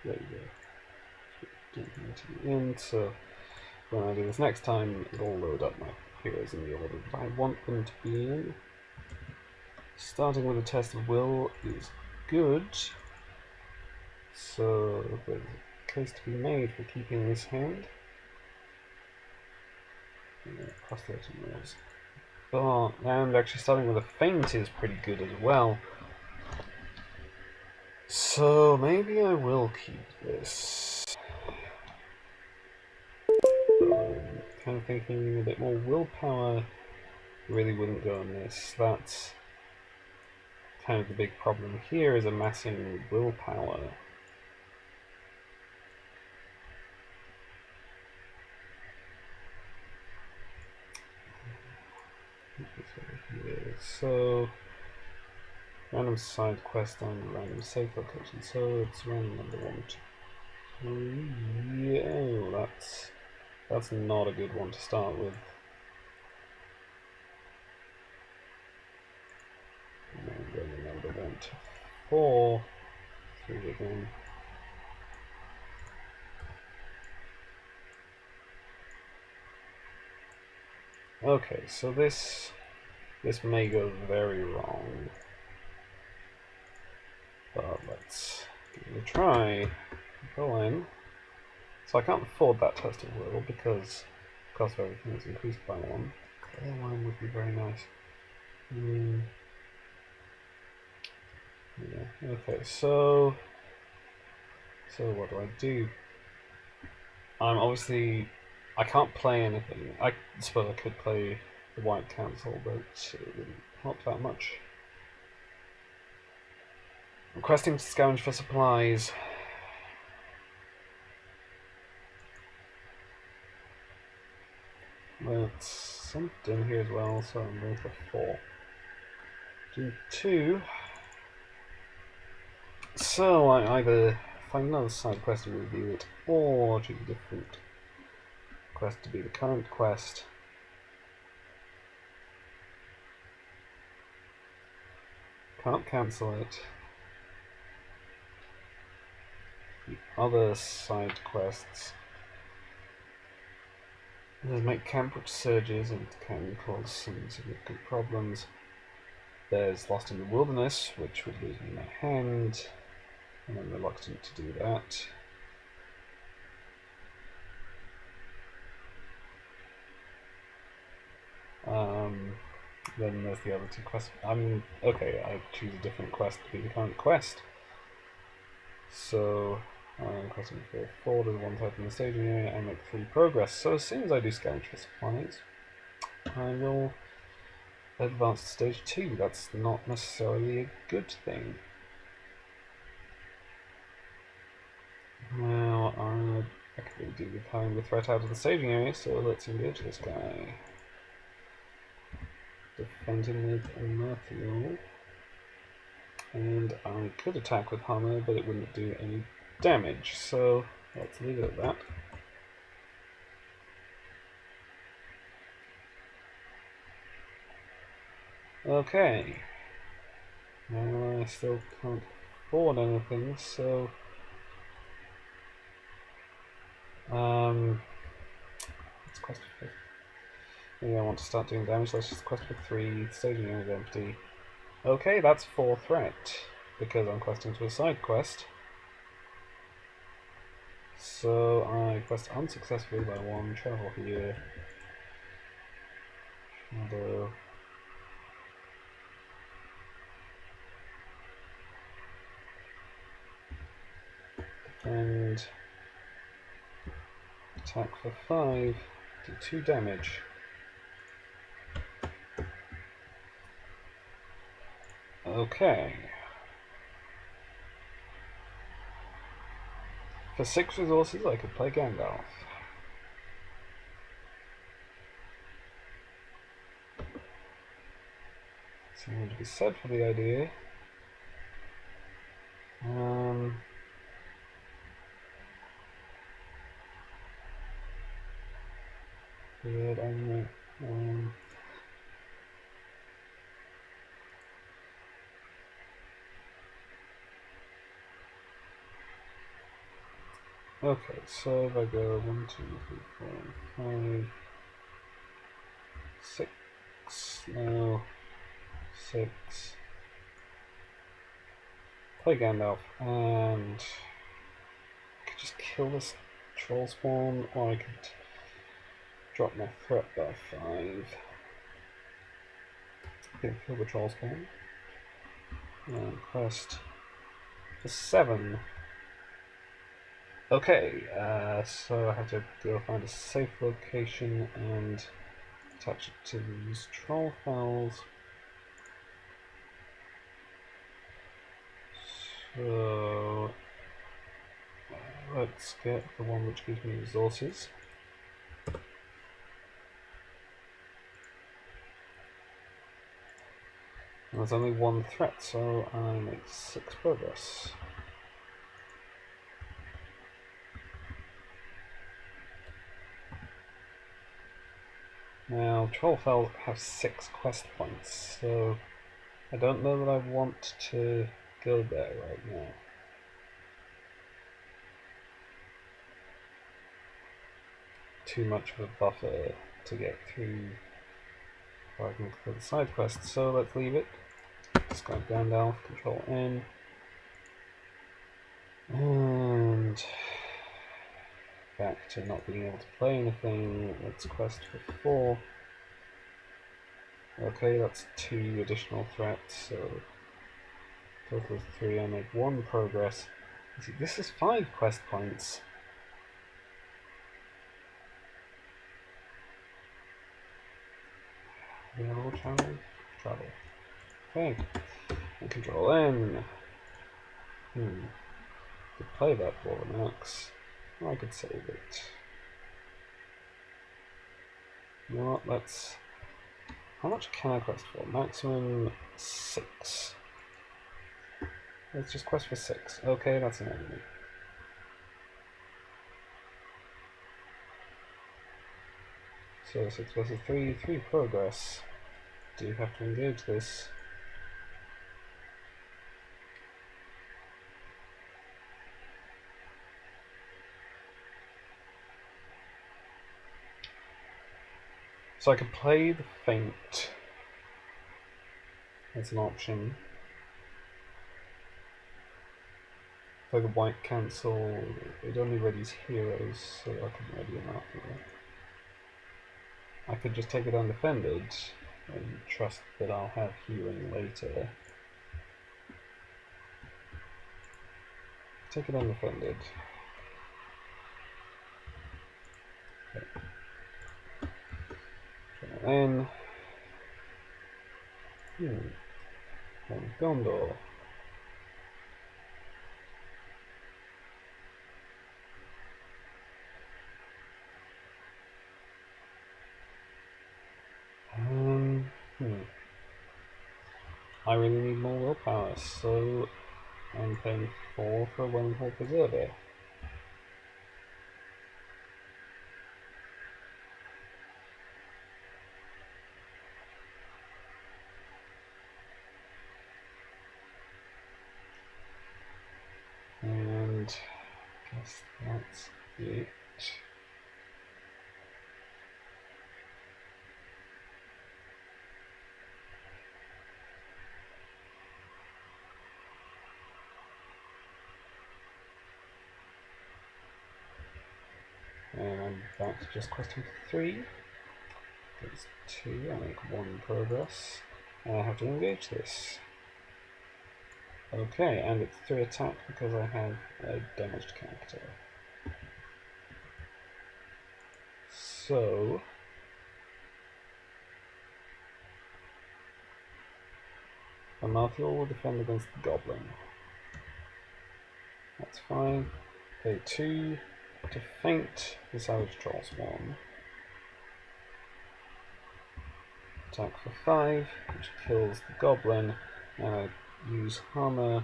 There you go. Don't need to be in, so when I do this next time, it'll load up my heroes in the order that I want them to be in. Starting with a test of will is good, so there's a case to be made for keeping this hand. Plus 13 rolls. Oh, and actually starting with a feint is pretty good as well. So maybe I will keep this. I'm kind of thinking a bit more willpower really wouldn't go on this. That's kind of the big problem here, is amassing willpower. So random side quest on random safe location. So it's random number 1, 2, 3. Oh, that's not a good one to start with. And then number 1 to 4. 3 again. Okay, so this may go very wrong, but let's give it a try. Go in. So I can't afford that test of will because the cost of everything is increased by 1. Clear 1 would be very nice. Yeah. Okay, so what do I do? I can't play anything. I suppose I could play the White Council, but it wouldn't help that much. Requesting to scavenge for supplies. That's something here as well, so I'm going for 4. Do 2. So I either find another side quest and review it, or choose a different quest to be the current quest. Can't cancel it. The other side quests. There's make camp which surges and can cause some significant problems. There's Lost in the Wilderness, which would lose me my hand, and I'm reluctant to do that. Then there's the other 2 quests. Okay, I choose a different quest to be the current quest. So I'm questing for 4 to the 1 type in the staging area and make 3 progress. So as soon as I do scavenge for supplies, I will advance to stage 2. That's not necessarily a good thing. Now I could really do with having the threat out of the staging area, so let's engage this guy. Defend him with a Merthiel. And I could attack with Hammer, but it wouldn't do any damage, so let's leave it at that. Okay. Now I still can't afford anything, so let's quest for 5. Maybe I want to start doing damage. Let's just quest for 3. Staging area is empty. Okay, that's 4 threat because I'm questing to a side quest. So I quest unsuccessfully by 1. Travel here. Shadow. And attack for 5, do 2 damage. Okay. For 6 resources I could play Gandalf. Something to be said for the idea. Weird, I don't know. Okay, so if I go 1, 2, 3, 4, 5, 6, no, 6. Play Gandalf, and I could just kill this troll spawn, or I could drop my threat by 5. I'm gonna kill the troll spawn. And quest for 7. Okay, so I have to go find a safe location and attach it to these troll files. So let's get the one which gives me resources. And there's only 1 threat, so I make 6 progress. Now, Trollfell have 6 quest points, so I don't know that I want to go there right now. Too much of a buffer to get through before I can complete the side quest, so let's leave it. Discard Gandalf, Control N. And back to not being able to play anything. Let's quest for 4. Okay, that's 2 additional threats, so total of 3. I make 1 progress. See, this is 5 quest points. Available travel? Travel. Okay. And Control N. Could play that for an axe. Or I could save it. You know what, let's... How much can I quest for? Maximum 6. Let's just quest for 6. Okay, that's an enemy. So 6 versus 3, 3 progress. Do you have to engage this? So I could play the Feint as an option. Play the White Cancel. It only readies heroes, so I can ready an after. I could just take it undefended and trust that I'll have healing later. Take it undefended. Okay. Then Gondor. I really need more willpower, so I'm paying 4 for a Wellington Preserver. And I guess that's it. And I'm back to just question 3. There's 2, I make 1 progress. And I have to engage this. Okay, and it's 3 attack because I have a damaged character. So Amalthiel will defend against the Goblin. That's fine. Pay 2 to feint the Savage Troll Spawn. attack for 5, which kills the goblin, and I use Hammer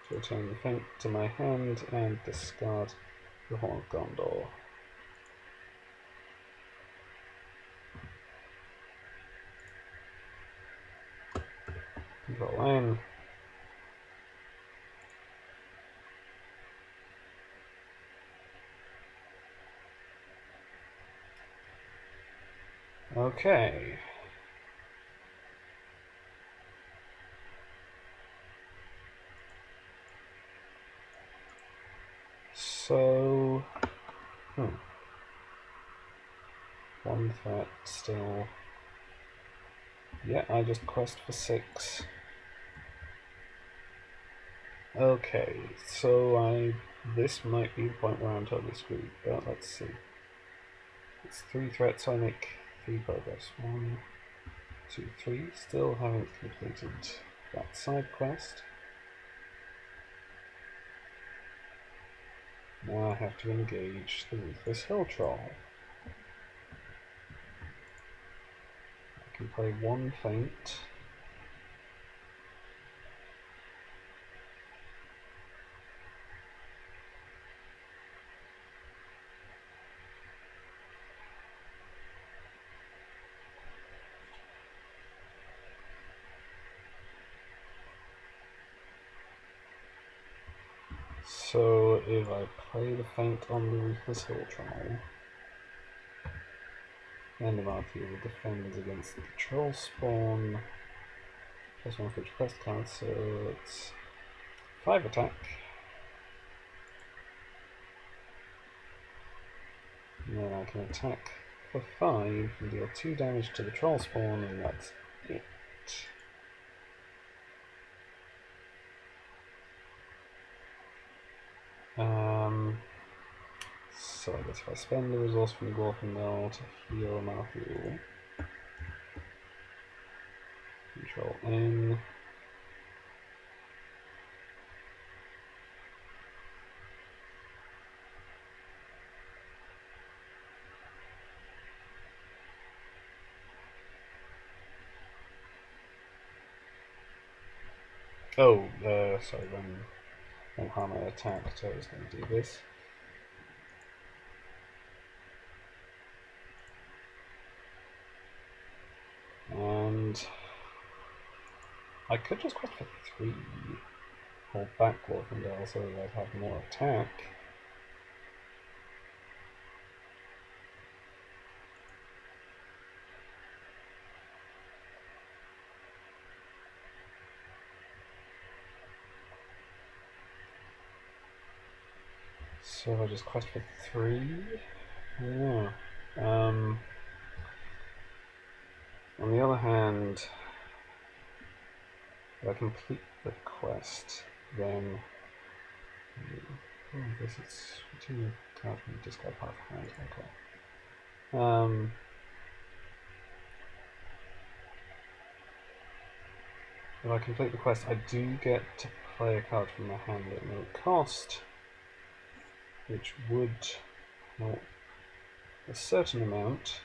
to return the feint to my hand and discard the Horn of Gondor. Control N. Okay. So, one threat still. Yeah, I just quest for 6. Okay, so this might be the point where I'm totally screwed, but let's see. It's 3 threats, so I make 3 progress. 1, 2, 3. Still haven't completed that side quest. Now I have to engage the Ruthless Hill Troll. I can play 1 feint. So if I play the feint on the Ruthless Hill Troll, and the field defends against the Troll Spawn, +1 for each quest card, so it's 5 attack. And then I can attack for 5 and deal 2 damage to the Troll Spawn, and that's it. So I guess if I spend the resource from the Glorfindel to heal Malthael, Control N. Oh, sorry, when Hammer attacked, I was going to do this. And I could just quest for 3, hold back Glorfindel so that I'd have more attack. So I just quest for 3? Yeah. On the other hand, if I complete the quest, then this is continue card from discard half hand. Okay. If I complete the quest, I do get to play a card from my hand at no cost, which would help a certain amount.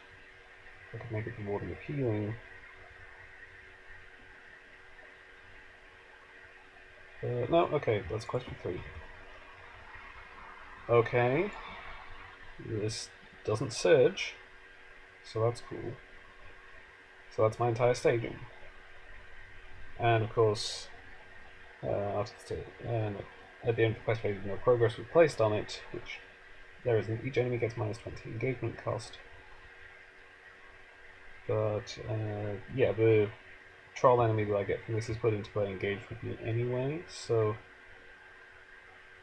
I could make it the Warden of Healing. No, okay, let's quest for 3. Okay, this doesn't surge, so that's cool. So that's my entire staging. And of course, at the end of the quest phase, no progress was placed on it, which there isn't. Each enemy gets -20 engagement cost. But yeah, the troll enemy that I get from this is put into play engaged with me anyway, so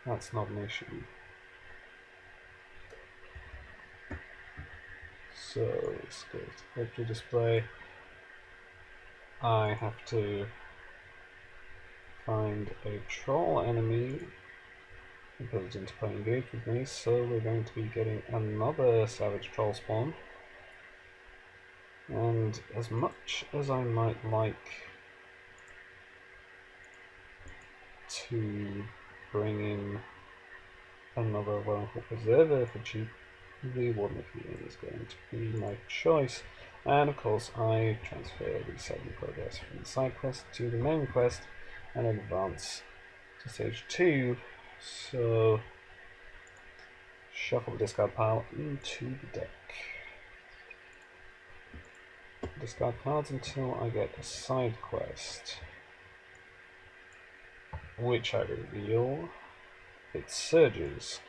that's not an issue. So let's go to victory display. I have to find a troll enemy and put it into play engaged with me, so we're going to be getting another savage troll spawn. And as much as I might like to bring in another Wellington Preserver for cheap, the Warden of Healing is going to be my choice. And of course, I transfer the sudden progress from the side quest to the main quest and advance to stage 2. So, shuffle the discard pile into the deck. Discard cards until I get a side quest, which I reveal. It surges.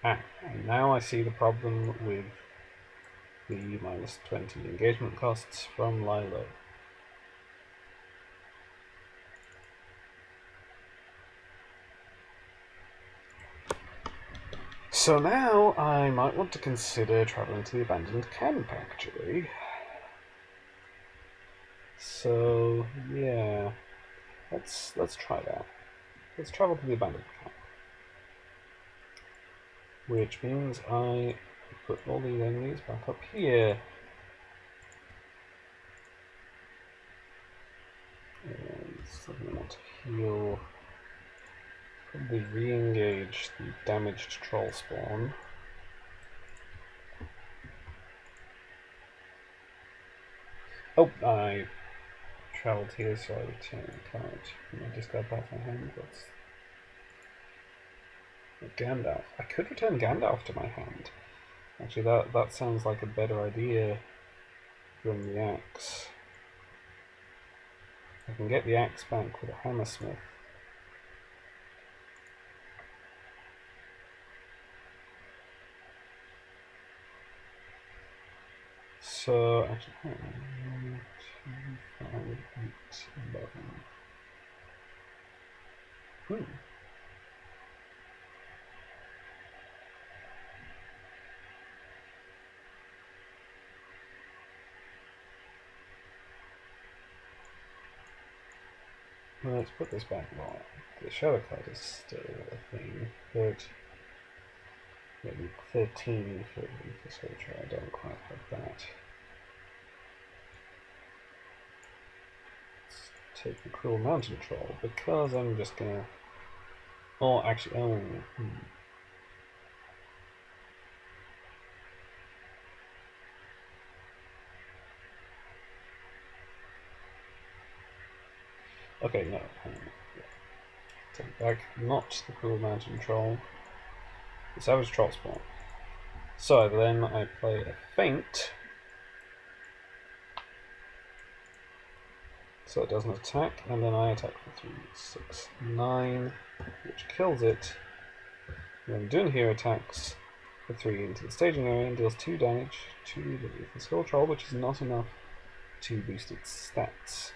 And now I see the problem with the minus 20 engagement costs from Lilo. So now I might want to consider travelling to the abandoned camp, actually. So yeah, let's try that. Let's travel to the abandoned camp, which means I put all these enemies back up here. And so I want to heal. Probably re-engage the damaged troll spawn. Oh, I travelled here, so I return a card from my discard pile from my hand. That's Gandalf. I could return Gandalf to my hand. Actually, that sounds like a better idea than the axe. I can get the axe back with a hammersmith. So, actually, 1, 2, 5, 8, 11. Well, let's put this back more. The shadow card is still a thing, but maybe 13 for the soldier. I don't quite have that. Let's take the Cruel Mountain Troll because I'm just gonna. Oh, actually, Okay, no. Take back, not the Cruel Mountain Troll. The Savage Troll spawn. So then I play a feint. So it doesn't attack, and then I attack for 3, 6, 9, which kills it. And then Dunhere attacks for 3 into the staging area and deals 2 damage to the Lethal Skull Troll, which is not enough to boost its stats.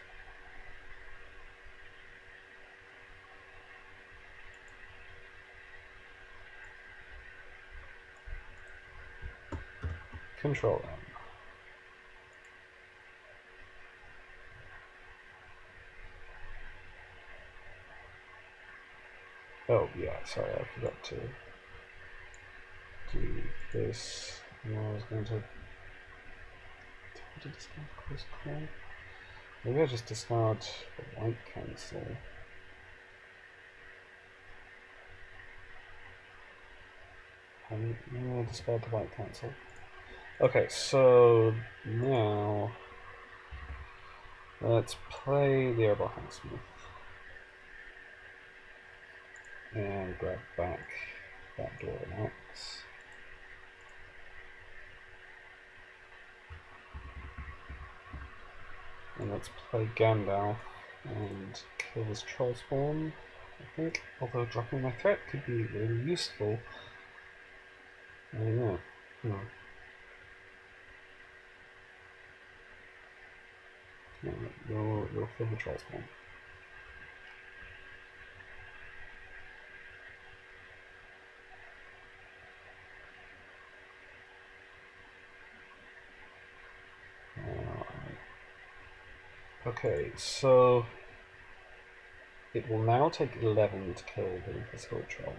Control M. Oh yeah, sorry, I forgot to do this. No, I was going to discard Close Call. Maybe I just discard the White Cancel. I'm going to discard the White Cancel. Okay, so now let's play the Herbal Hacksmith and grab back that door and axe. And let's play Gandalf and kill this troll spawn, I think. Although dropping my threat could be really useful. I don't know. No, you'll kill the troll spawn. Okay, so it will now take 11 to kill the physical troll.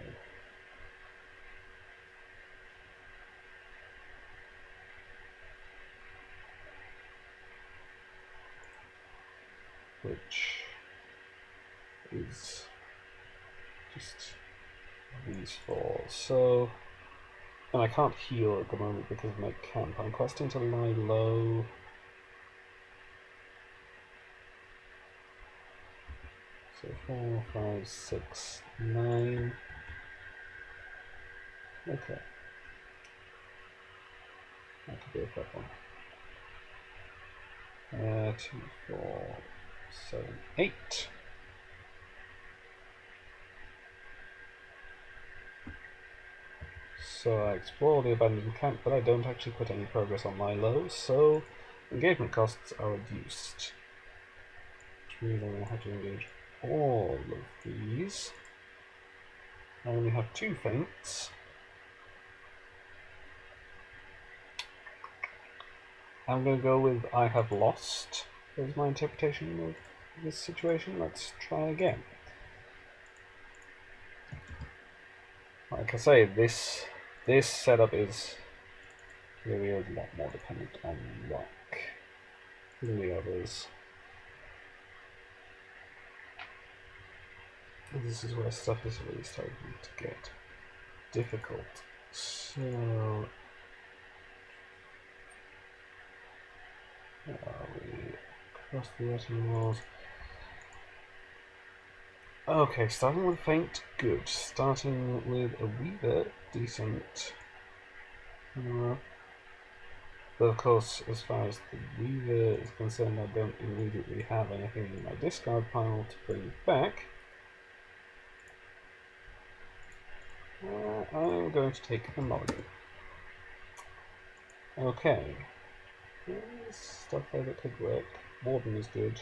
Which is just these four. So And I can't heal at the moment because of my camp. I'm questing to lie low. So 4, 5, 6, 9. Okay. That could be a problem. 2, 4, 7, 8. So I explore the abandoned camp, but I don't actually put any progress on my low, so engagement costs are reduced. Which means I'm going to have to engage all of these. I only have 2 feints. I'm going to go with I have lost as my interpretation of this situation. Let's try again. Like I say, this setup is really a lot more dependent on luck than the others. This is where stuff is really starting to get difficult. So, where are we? Across the Ettenmoors. Okay, starting with Feint, good. Starting with a Weaver, decent. But of course, as far as the Weaver is concerned, I don't immediately have anything in my discard pile to bring back. I'm going to take a mulligan. Okay. Stuff there that could work. Warden is good.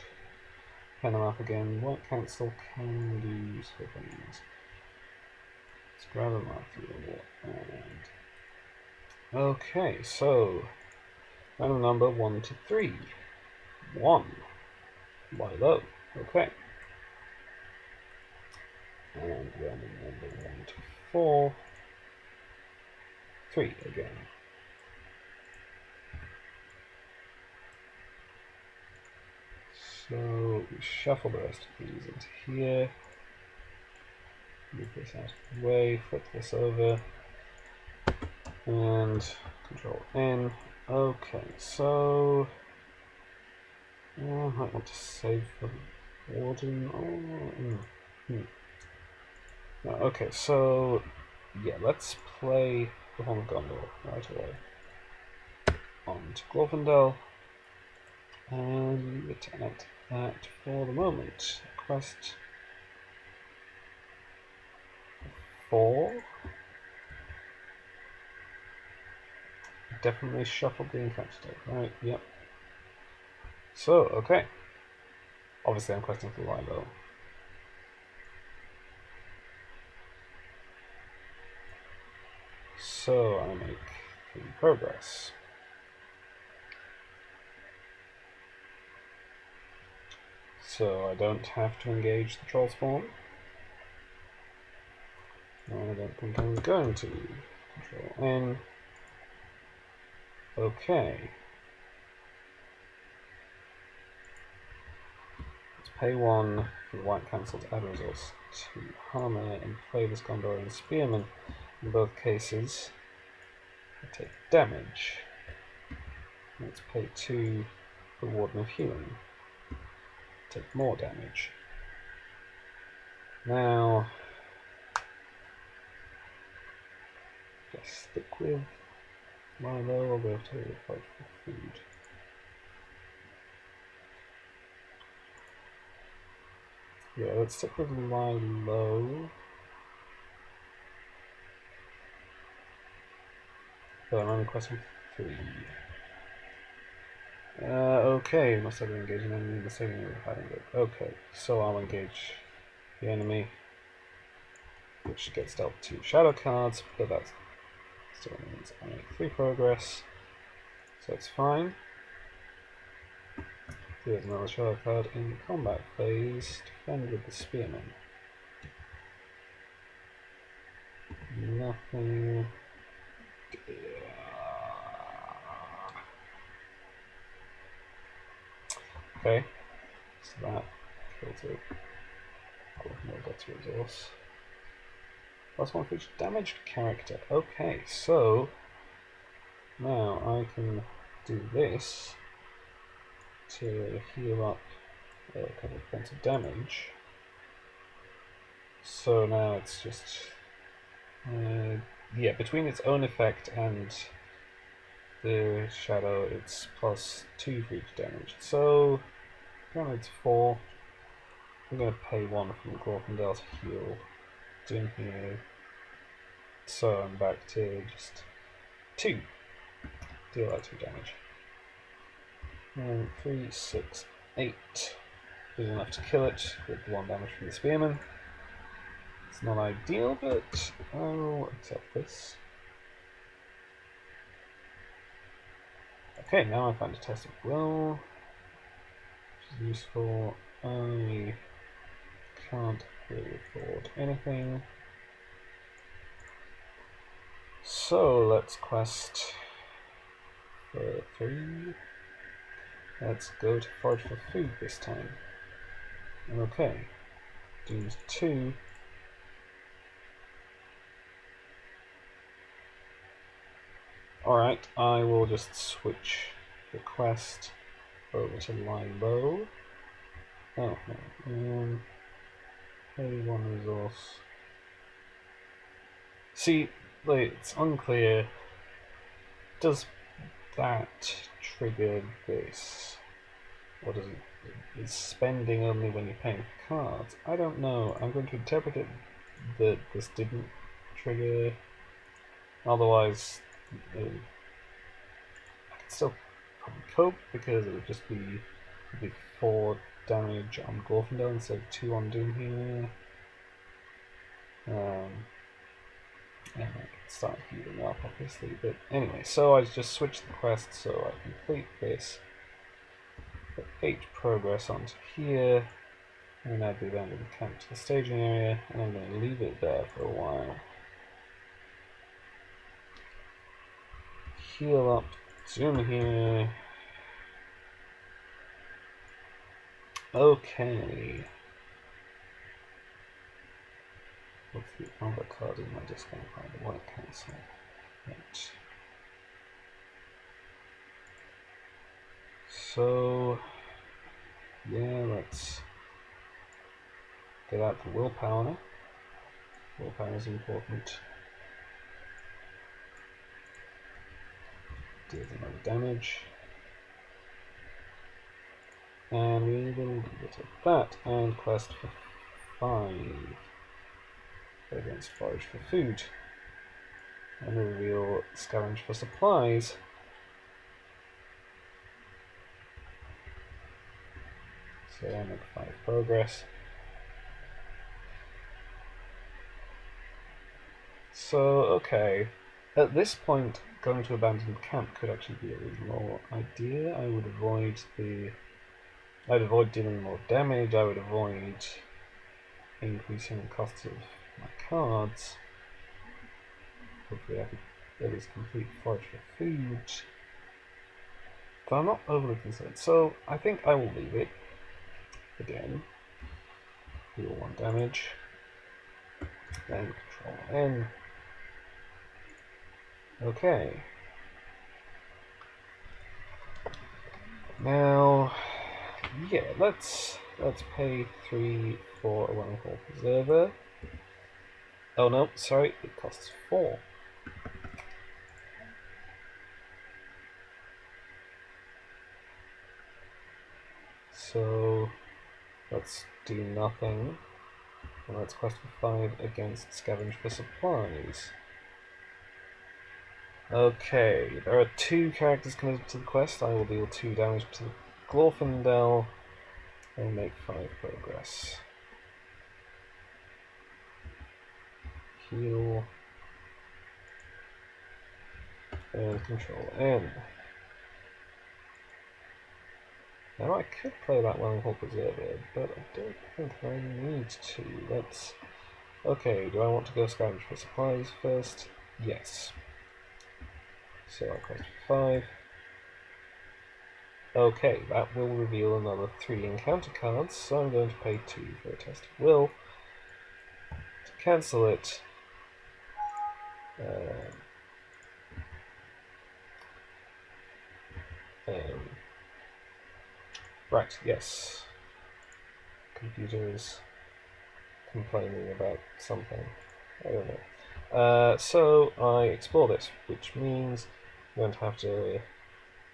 Pen them up again. White Council can do useful things. Let's grab them off the wall. And okay, so random number 1 to 3. 1. Why low? Okay. And random number 1 to 4. 3 again. So we shuffle the rest of these into here. Move this out of the way, flip this over, and Control N. Okay, so I might want to save the Warden. Okay, so yeah, let's play the Horn of Gondor right away. On to Glorfindel, and leave it at that for the moment. Quest 4. Definitely shuffled the encounter deck, right? Yep. So, okay. Obviously, I'm questing for Lilo. So, I make 3 progress. So, I don't have to engage the Troll Spawn. I don't think I'm going to. Control N. Okay. Let's pay 1 for the White Council to add a resource to Hammer and play this Gondorian Spearman. In both cases, I take damage. Let's pay 2 for Warden of Healing. Take more damage. Now, just stick with Milo, I'll go to fight for food. Yeah, let's stick with Milo. But I'm only questing 3. Okay, must have engaged an enemy in the saving area of hiding it. Okay, so I'll engage the enemy, which gets dealt 2 shadow cards, but that still means I make 3 progress, so it's fine. Here's another shadow card in the combat phase. Defend with the Spearman. Nothing. Okay, so that kills it. I'll gets resource. +1 for each damaged character. Okay, so now I can do this to heal up a couple of points of damage. So now it's just yeah, between its own effect and the shadow, it's +2 for each damage. So now it's 4. I'm going to pay 1 from Glorfindel to heal Doom here. So I'm back to just 2. Deal that 2 damage. 3, 6, 8. Is enough to kill it with 1 damage from the Spearman. It's not ideal, but I'll accept this. Okay, now I find a test of will, which is useful. I can't really afford anything. So let's quest for 3. Let's go to forage for food this time. Okay, Doom's 2. Alright, I will just switch the quest over to lie low. Oh, no. Pay 1 resource. See, like, it's unclear. Does that trigger this? Or does it? Is spending only when you're paying for cards? I don't know. I'm going to interpret it that this didn't trigger. Otherwise, I could still probably cope because it would just be 4 damage on Glorfindel instead of 2 on Doom here. And I can start healing up, obviously. But anyway, so I just switched the quest so I complete this. Put 8 progress onto here. And add the abandoned camp to the staging area, and I'm going to leave it there for a while. Heal up, zoom here. Okay. What's the other card in my discount pile? The white cancel. Right. So, yeah, let's get out the willpower. Willpower is important. Deals another damage. And we will leave it at that, and quest for 5 against forage for food. And reveal scavenge for supplies. So I make 5 progress. So, okay. At this point, going to abandoned camp could actually be a reasonable idea. I'd avoid dealing more damage, I would avoid increasing the costs of my cards. Hopefully I could at least complete forage for food. But I'm not overly concerned, so I think I will leave it. Again. Deal 1 damage. Then control N. Okay. Now, yeah, let's pay 3 for a Wellington Hall Preserver. Oh no, sorry, it costs 4. So let's do nothing. And let's quest for 5 against scavenge for supplies. Okay, there are 2 characters committed to the quest. I will deal 2 damage to Glorfindel and make 5 progress. Heal. And control N. Now I could play that Wellington Hall Preserver, but I don't think I need to. Let's... Okay, do I want to go scavenge for supplies first? Yes. So I quest for 5. Okay, that will reveal another 3 encounter cards, so I'm going to pay 2 for a test of will. To cancel it, Right, yes. Computer is complaining about something. I don't know. So I explore this, which means I'm going to have to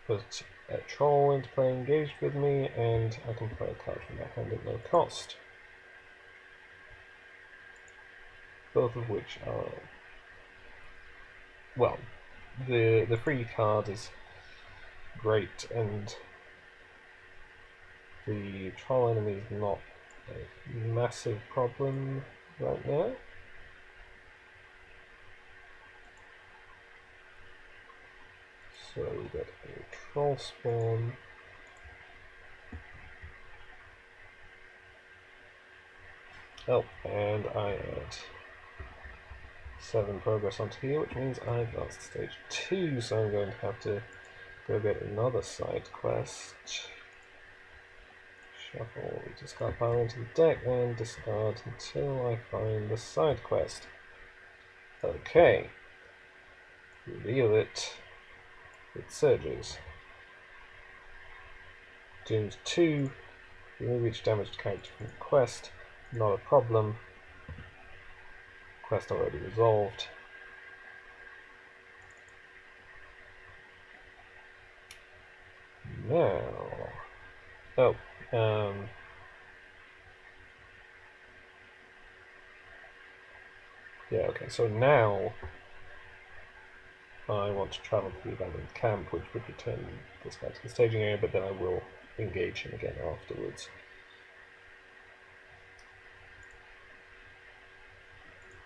put a troll into play engaged with me, and I can play a card from my hand at no cost. Both of which are, well, the free card is great, and the troll enemy is not a massive problem right now. So we get a troll spawn. Oh, and I add 7 progress onto here, which means I've advanced to stage 2, so I'm going to have to go get another side quest. Shuffle, discard power into the deck, and discard until I find the side quest. Okay. Reveal it. It surges. Doomed 2. Remove each damaged character from the quest. Not a problem. Quest already resolved. Now. Oh. Yeah, okay, so now I want to travel to the abandoned camp, which would return this guy to the staging area, but then I will engage him again afterwards.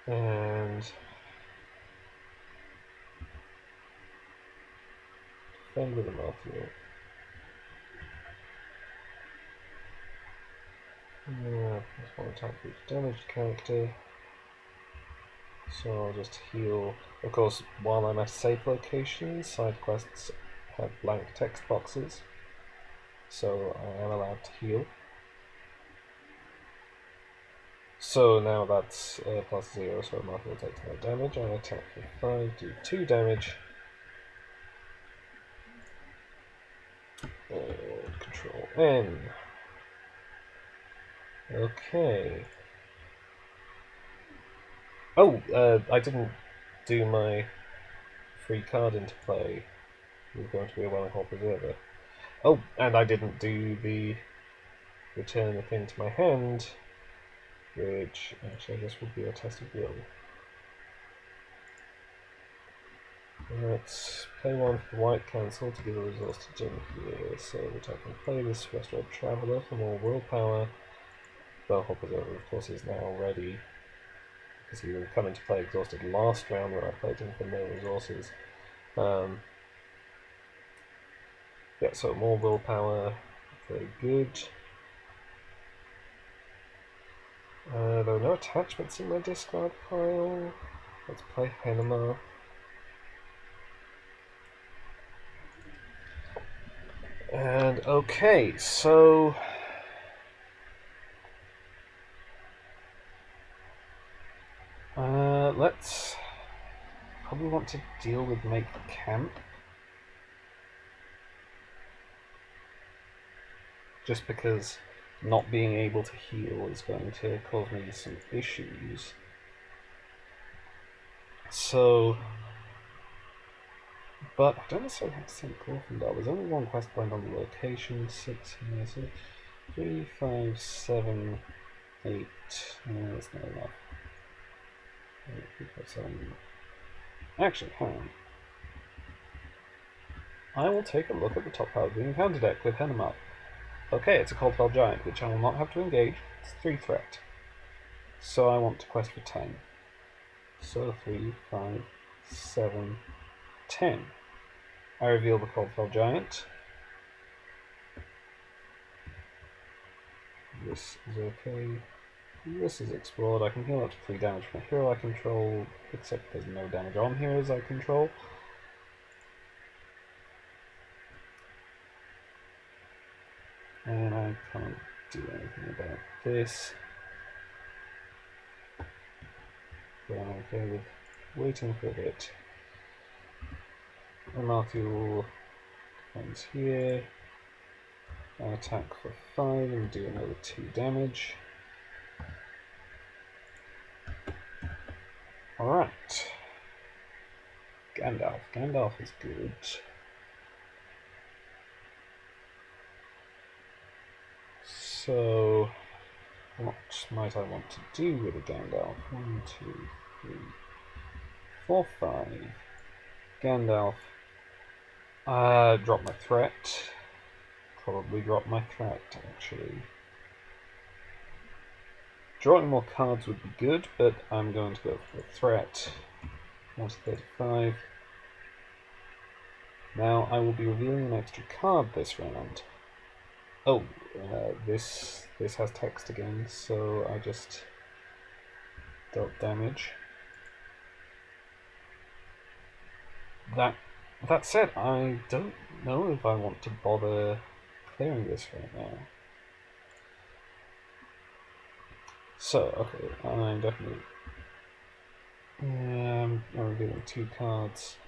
And defend with a mouthfeel. Yeah, that's one attack for each damaged character. So I'll just heal. Of course, while I'm at a safe location, side quests have blank text boxes, so I am allowed to heal. So now that's +0, so Mark will take no damage. I attack for 5, do 2 damage. And Control N. Okay. Oh, I didn't do my free card into play. We're going to be a well-held preserver. Oh, and I didn't do the return the thing to my hand, which actually I guess would be a test of will. Let's play one for the white cancel to give a resource to Jim here. So I can play this Restored Traveller for more willpower. Well, Preserver, of course, is now ready because he will come into play exhausted last round where I played him for no resources. Yeah, so more willpower, very good. There are no attachments in my discard pile. Let's play Ettenmoors. And okay, so let's probably want to deal with make camp. Just because not being able to heal is going to cause me some issues. So, but I don't necessarily have to send Glorfindel. There's only one quest point on the location. 6 here, so 3, 5, 7, 8. That's not enough. 8, 3, 5, 7. Actually, hang on. I will take a look at the top power of the encounter deck with Ettenmoors. Okay, it's a Coldfell Giant, which I will not have to engage. It's 3 threat. So I want to quest for 10. So 3, 5, 7, 10. I reveal the Coldfell Giant. This is okay. This is explored. I can heal up to 3 damage from a hero I control, except there's no damage on heroes I control. And I can't do anything about this. But I'm okay with waiting for a hit. Matthew comes here. I attack for 5 and do another 2 damage. Alright. Gandalf. Gandalf is good. So, what might I want to do with a Gandalf? 1, 2, 3, 4, 5. Gandalf. Drop my threat. Probably drop my threat, actually. Drawing more cards would be good, but I'm going to go for the threat. 35. Now I will be revealing an extra card this round. Oh, this has text again, so I just dealt damage. That said, I don't know if I want to bother clearing this right now. So, okay, I'm definitely I'm revealing 2 cards.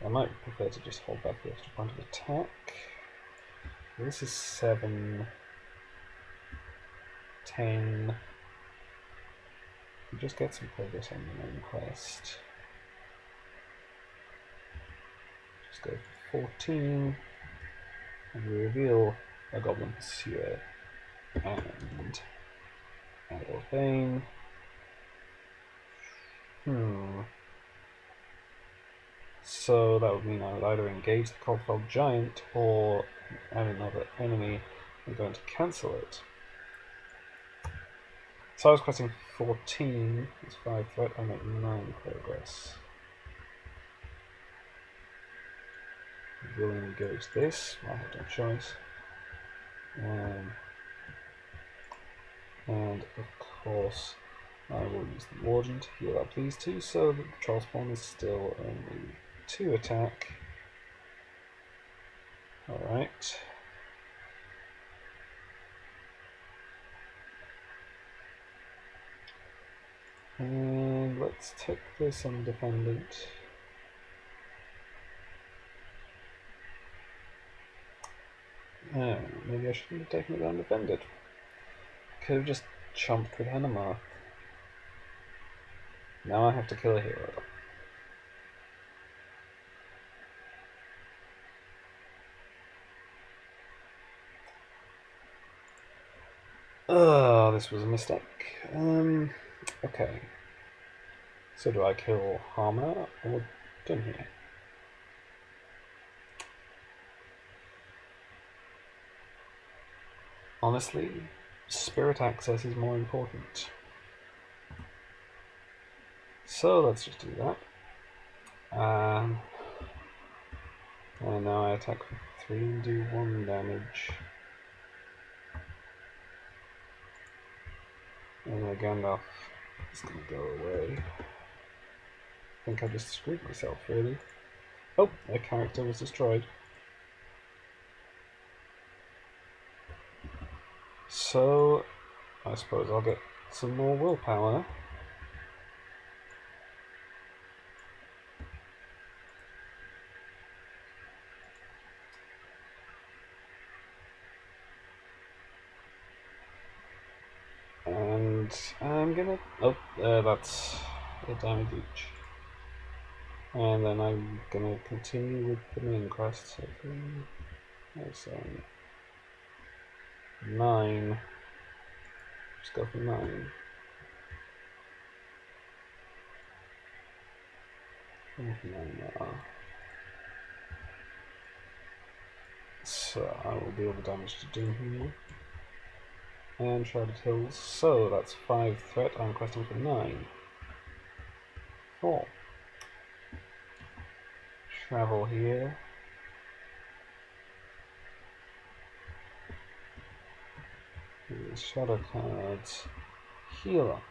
I might prefer to just hold back the extra point of attack. This is 7, 10. We just get some progress on the main quest. Just go for 14, and we reveal a Goblin Pursuer and Adolphane. So that would mean I would either engage the Coldfell Giant or add another enemy. I'm going to cancel it. So I was questing 14, it's 5 threat, I make 9 progress. I will engage this, I have no choice. And of course, I will use the Warden to heal up these 2, so that the Troll Spawn is still only 2 attack. Alright. And let's take this undefended. Maybe I shouldn't have taken it undefended. Could have just chomped with Ettenmoors. Now I have to kill a hero. Oh, this was a mistake. Okay. So do I kill Harmer or Dunland? Honestly, spirit access is more important. So let's just do that. And now I attack for 3 and do 1 damage. And then Gandalf is going to go away. I think I just screwed myself, really. Oh, a character was destroyed. So, I suppose I'll get some more willpower. And I'm gonna... Oh, that's a damage each. And then I'm gonna continue with the main quest. So, 9. Just go for 9. So I will deal the damage to Doom here. And Shrouded Hills. So that's 5 threat. I'm questing for 9. 4. Travel here. These shadow cards. Heal up.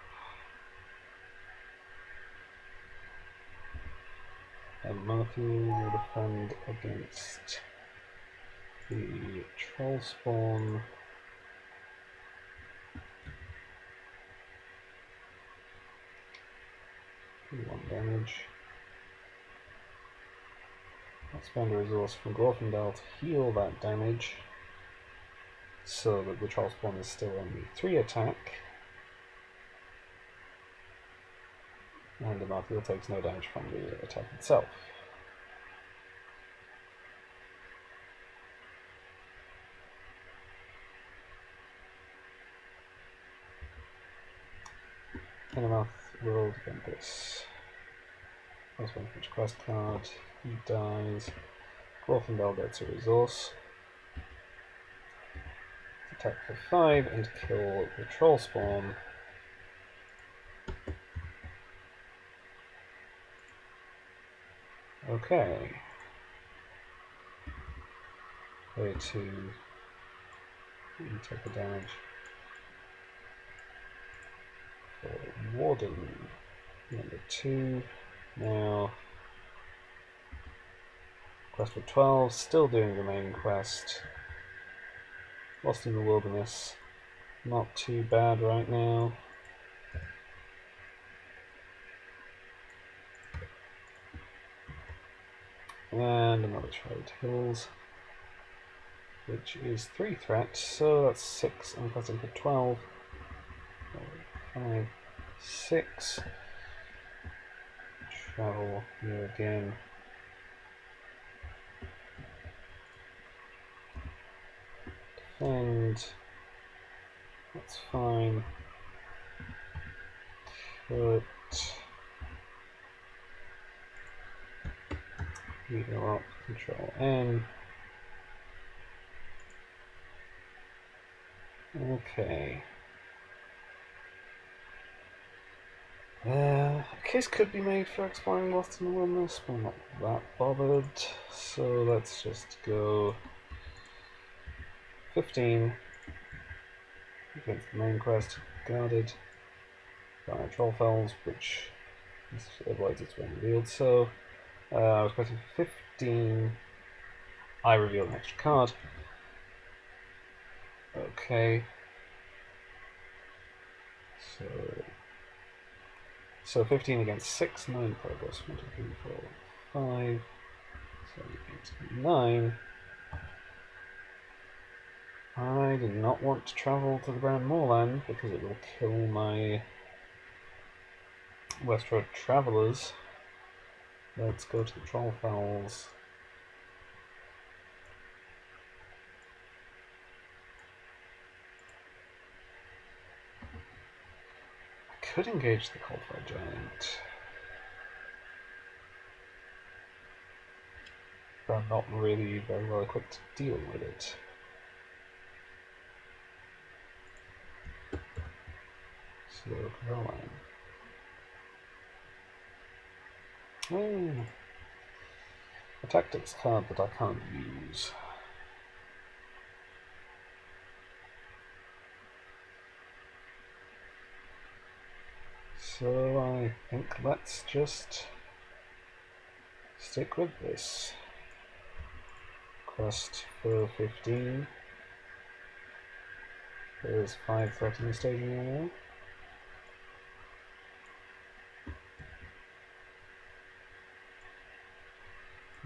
And Matthew will defend against the Troll Spawn. 1 damage. I'll spend a resource from Glorfindel to heal that damage, so that the Trollspawn is still only 3 attack. And the Marfield takes no damage from the attack itself. Ettenmoors will defend this. Last one for each quest card. He dies. Glorfindel gets a resource. Attack for 5 and kill the Trollspawn. Okay. Way to take the damage for Warden number 2. Now, quest for 12, still doing the main quest. Lost in the Wilderness, not too bad right now. And another Trade Hills, which is 3 threat, so that's 6. I'm questing for 12. 5, 6. Travel here again. Defend. That's fine. Put heal up, Control N. Okay. A case could be made for exploring Lost in the Wilderness, but I'm not that bothered. So let's just go 15 against the main quest, guarded by Trollfells, which avoids its being revealed. So I was questing for 15. I reveal an extra card. Okay. So 15 against 6, 9 progress. 1, 2, 3, 4, 5, 7, 8, 9. I do not want to travel to the Brown Moorland because it will kill my Westward Travellers. Let's go to the Trollfells. I could engage the Coldfire Giant, but I'm not really very well equipped to deal with it. So, Caroline. A tactics card that I can't use. So I think let's just stick with this. Quest for 15. There's 5 threat in the staging area.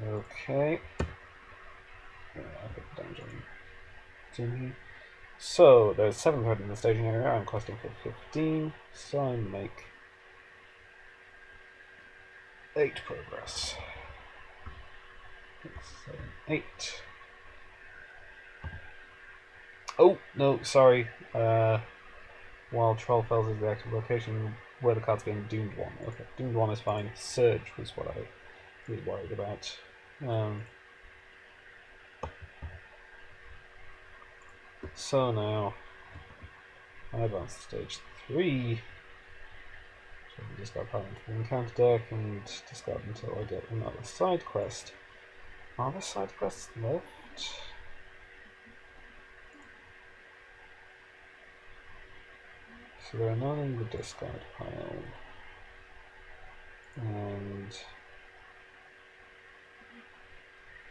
Okay. I'll put the damage on. So there's 7 threat in the staging area. I'm questing for 15, so I make 8 progress. 6, 7, 8. Oh no, sorry. While Trollfells is the active location where the card's getting Doomed 1. Okay, Doomed 1 is fine. Surge was what I really worried about. So now I advance to stage 3. So I discard power into the encounter deck and discard until I get another side quest. Are there side quests left? So there are none in the discard pile. And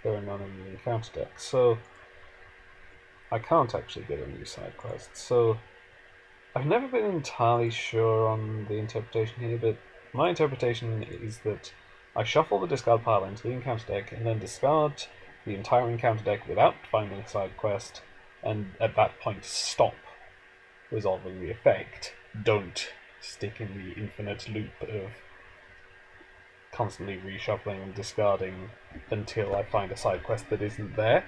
there are none in the encounter deck. So I can't actually get a new side quest. So I've never been entirely sure on the interpretation here, but my interpretation is that I shuffle the discard pile into the encounter deck and then discard the entire encounter deck without finding a side quest, and at that point stop resolving the effect. Don't stick in the infinite loop of constantly reshuffling and discarding until I find a side quest that isn't there.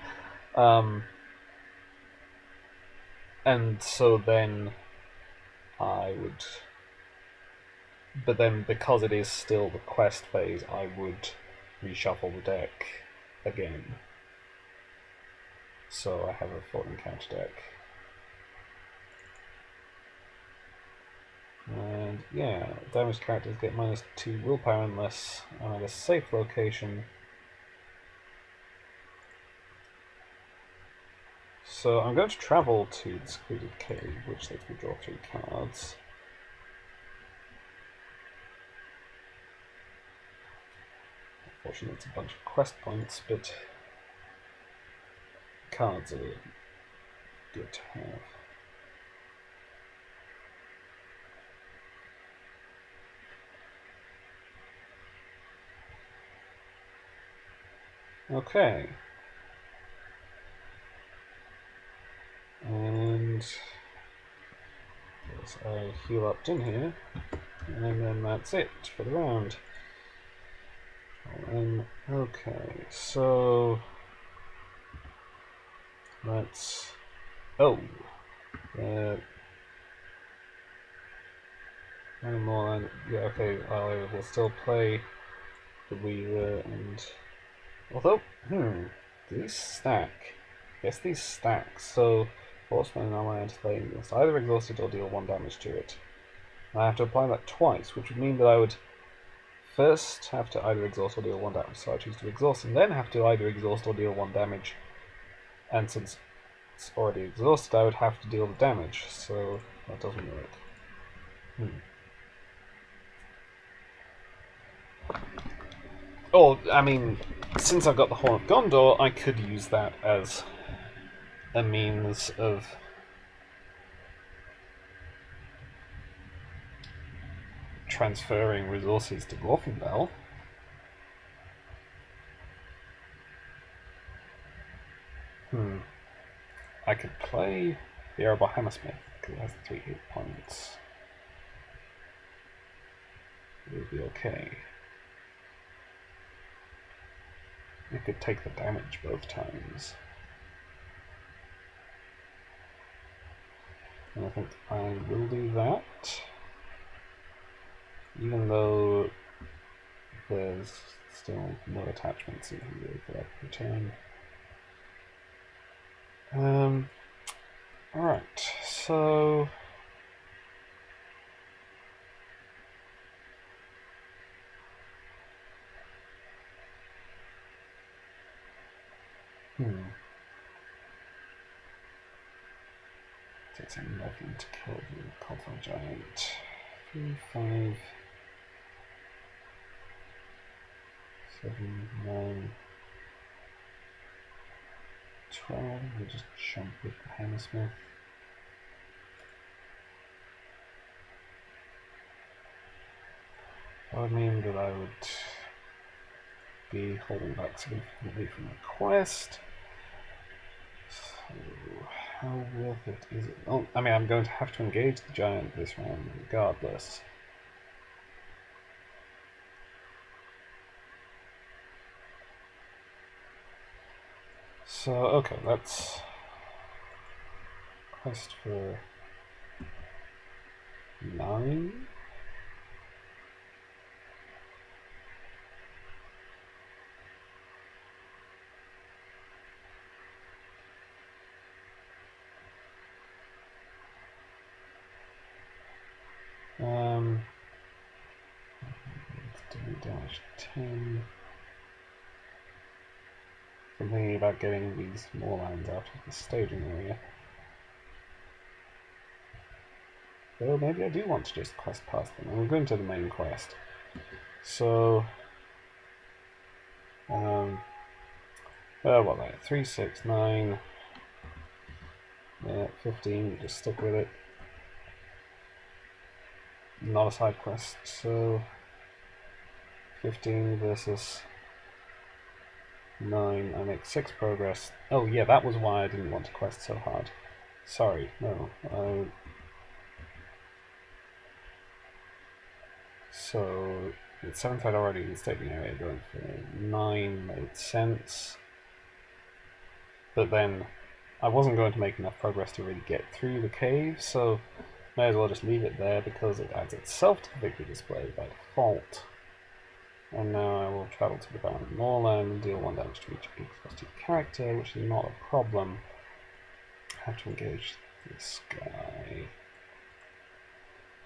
And so then I would. But then, because it is still the quest phase, I would reshuffle the deck again. So I have a full encounter deck. And yeah, damaged characters get -2 willpower unless I'm at a safe location. So I'm going to travel to the secluded cave, which lets me draw 3 cards. Unfortunately, it's a bunch of quest points, but cards are good to have. Okay. And as I heal up in here, and then that's it for the round. Okay, so let's. Oh, no more. Yeah, okay. I will still play the Weaver, and although, do these stack? Yes, these stack. So, Horseman and my anti-lane must either exhaust it or deal 1 damage to it. I have to apply that twice, which would mean that I would first have to either exhaust or deal 1 damage. So I choose to exhaust, and then have to either exhaust or deal 1 damage. And since it's already exhausted, I would have to deal the damage. So that doesn't work. Oh, I mean, since I've got the Horn of Gondor, I could use that as a means of transferring resources to Glorfindel. I could play the Erebor Hammersmith because it has 3 hit points. It would be okay. It could take the damage both times. And I think I will do that. Even though there's still no attachments in here for that return. Alright, so takes 11 to kill the Cobweb Giant. 3, 5, 7, 9, 12. We'll just jump with the Hammersmith. That would mean that I would be holding back significantly from the quest. So, how worth it is it? Oh, I mean, I'm going to have to engage the giant this round regardless. So, okay, let's quest for 9. Damage 10. I'm thinking about getting these moorlands out of the staging area. Well, maybe I do want to just quest past them. I'm going to the main quest. So, what like 3, 6, 9, 15. Just stick with it. Not a side quest, so 15 versus 9. I make 6 progress. Oh yeah, that was why I didn't want to quest so hard. Sorry, no. So the 7th I'd already stayed in the area, going for 9 made sense. But then I wasn't going to make enough progress to really get through the cave, so may as well just leave it there because it adds itself to the victory display by default. And now I will travel to the Dunland moorland and deal 1 damage to each exhausted character, which is not a problem. I have to engage this guy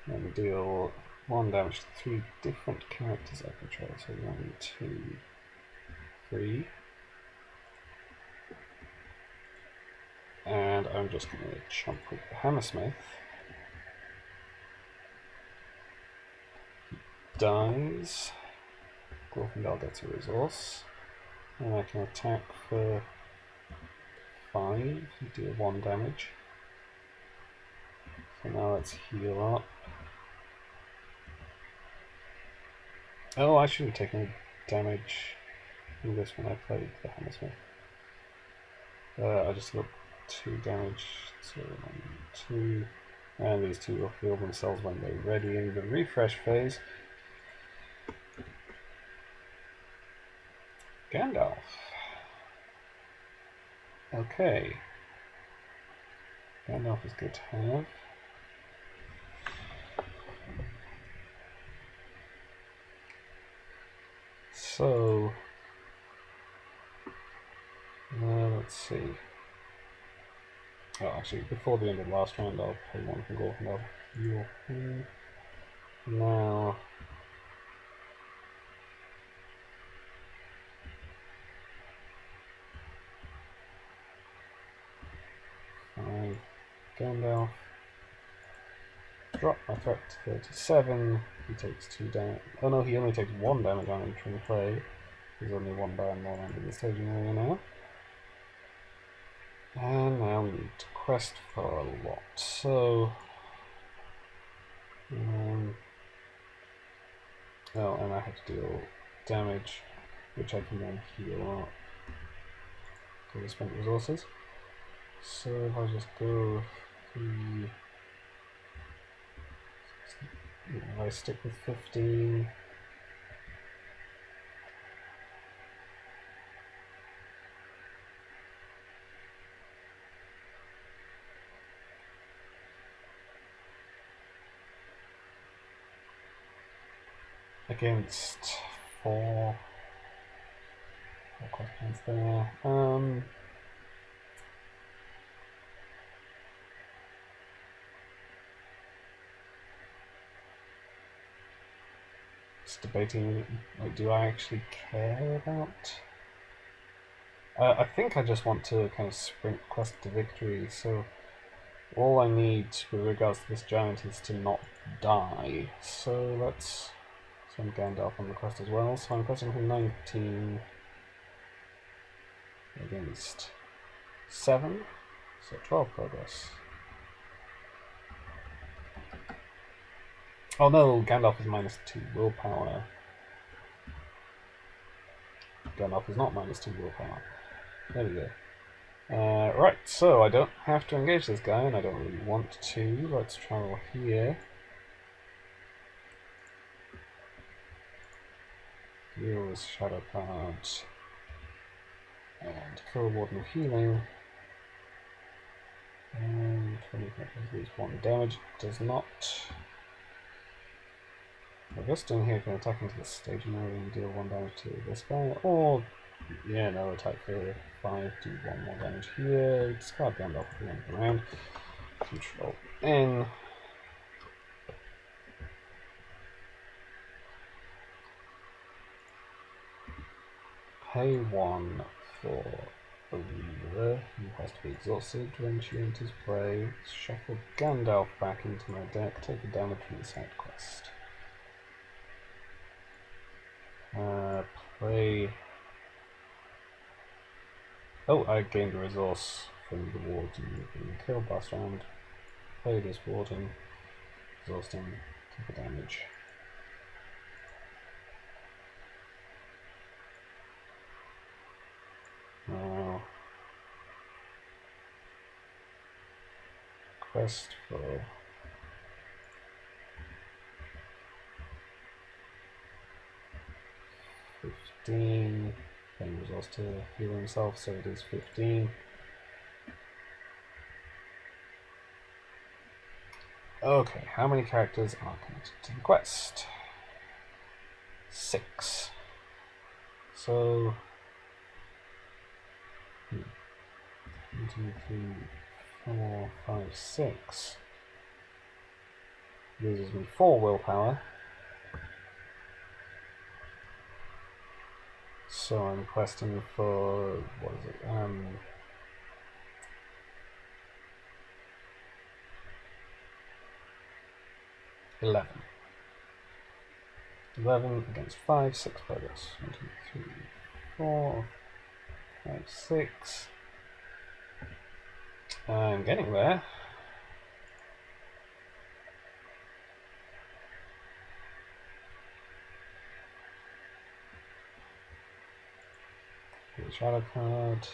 and deal 1 damage to 3 different characters I control. So 1, 2, 3. And I'm just going to jump with the Hammersmith. He dies. Glorfindel gets a resource. And I can attack for 5, deal 1 damage. So now let's heal up. Oh, I shouldn't have taken damage in this when I played the Hammersmith. I just took 2 damage, so 1, 2, and these two will heal themselves when they're ready in the refresh phase. Gandalf. Okay. Gandalf is good to have. So, let's see. Oh, actually, before the end of the last round, I'll play 1 from Glorfindel. You're now. Gandalf. Drop my threat to 37. He takes 2 damage. Oh no, he only takes 1 damage on entering play. There's only 1 Baron more under the staging area now. And now we need to quest for a lot. So. Oh, and I have to deal damage, which I can then heal up. Because I spent resources. So if I just go 3. If I stick with 15. Against 4 quest points there. Just debating, like, do I actually care about? I think I just want to kind of sprint quest to victory, so all I need with regards to this giant is to not die. So let's send Gandalf on the quest as well. So I'm questing for 19 against 7, so 12 progress. Oh no, Gandalf is -2 willpower. Gandalf is not -2 willpower. There we go. Right, so I don't have to engage this guy, and I don't really want to. Let's travel here. Heal this Shadow card. And kill Warden of Healing. And 25 at least 1 damage. Does not. I guess down here can attack into the staging area and deal 1 damage to this guy. Or, yeah, no, attack for 5, do 1 more damage here. Discard Gandalf at the end of the round. Control N. Pay 1 for a leader who has to be exhausted when she enters play. Shuffle Gandalf back into my deck. Take the damage from the side quest. Play. Oh, I gained a resource from the Warden being killed last round. Play this Warden. Exhaust him. Take the damage. quest for $15. Paying resource to heal himself, so it is 15. Okay, how many characters are connected to the quest? 6. So 1, 2, 3, 4, 5, 6 loses me 4 willpower. So I'm questing for, what is it? 11. 11 against 5, 6 progress. 1, 2, 3, 4, 5, 6. I'm getting there. The shadow card.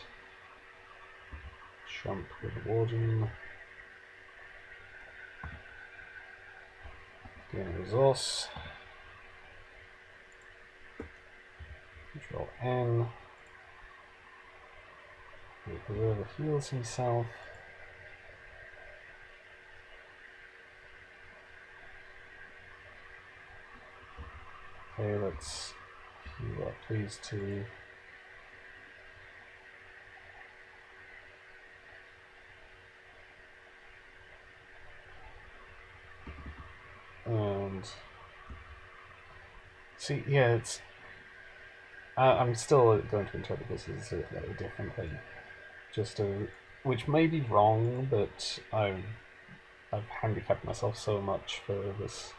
Jump with the warden. Gain a resource. Control N. The preserver heals himself. Okay, let's heal up these two. And see, yeah, it's. I'm still going to interpret this as a very different thing. Which may be wrong, but I've handicapped myself so much for this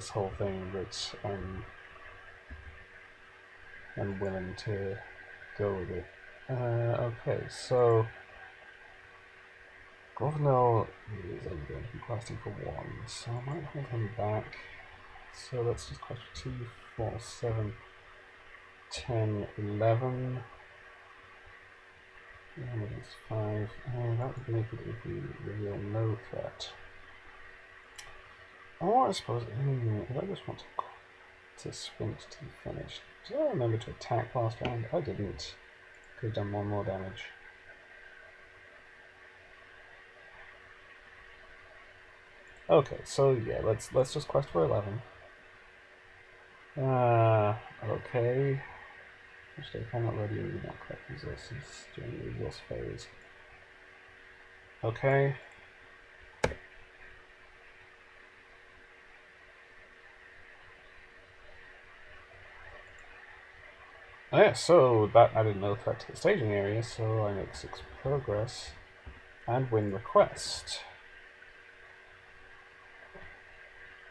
whole thing that I'm willing to go with it. Okay, so Governor is only going to be questing for 1, so I might hold him back. So let's just quest for 2, 4, 7, 10, 11. 11 against 5. That would make it if we reveal no threat. Or I suppose, if I just want to sprint to the finish. Did I remember to attack last round? I didn't. Could have done 1 more damage. Okay, so yeah, let's just quest for 11. Okay. Actually, if I'm not ready, we need not collect resources during the resource phase. Okay. Oh yeah, so that added no threat to the staging area, so I make 6 progress and win request.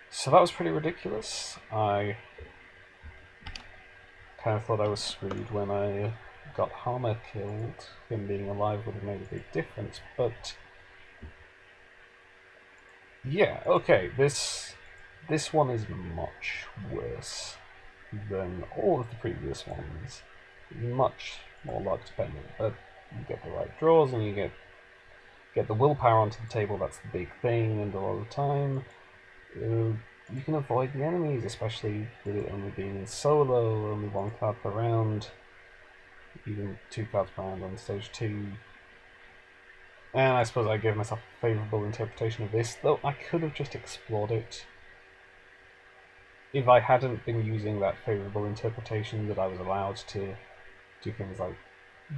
So that was pretty ridiculous. I kind of thought I was screwed when I got Hammer killed. Him being alive would have made a big difference, but yeah, okay, this one is much worse than all of the previous ones. Much more luck dependent, but you get the right draws and you get the willpower onto the table. That's the big thing, and a lot of the time you can avoid the enemies, especially with it only being in solo, only 1 card per round, even 2 cards per round on stage 2. And I suppose I gave myself a favourable interpretation of this, though I could have just explored it. If I hadn't been using that favourable interpretation, that I was allowed to do things like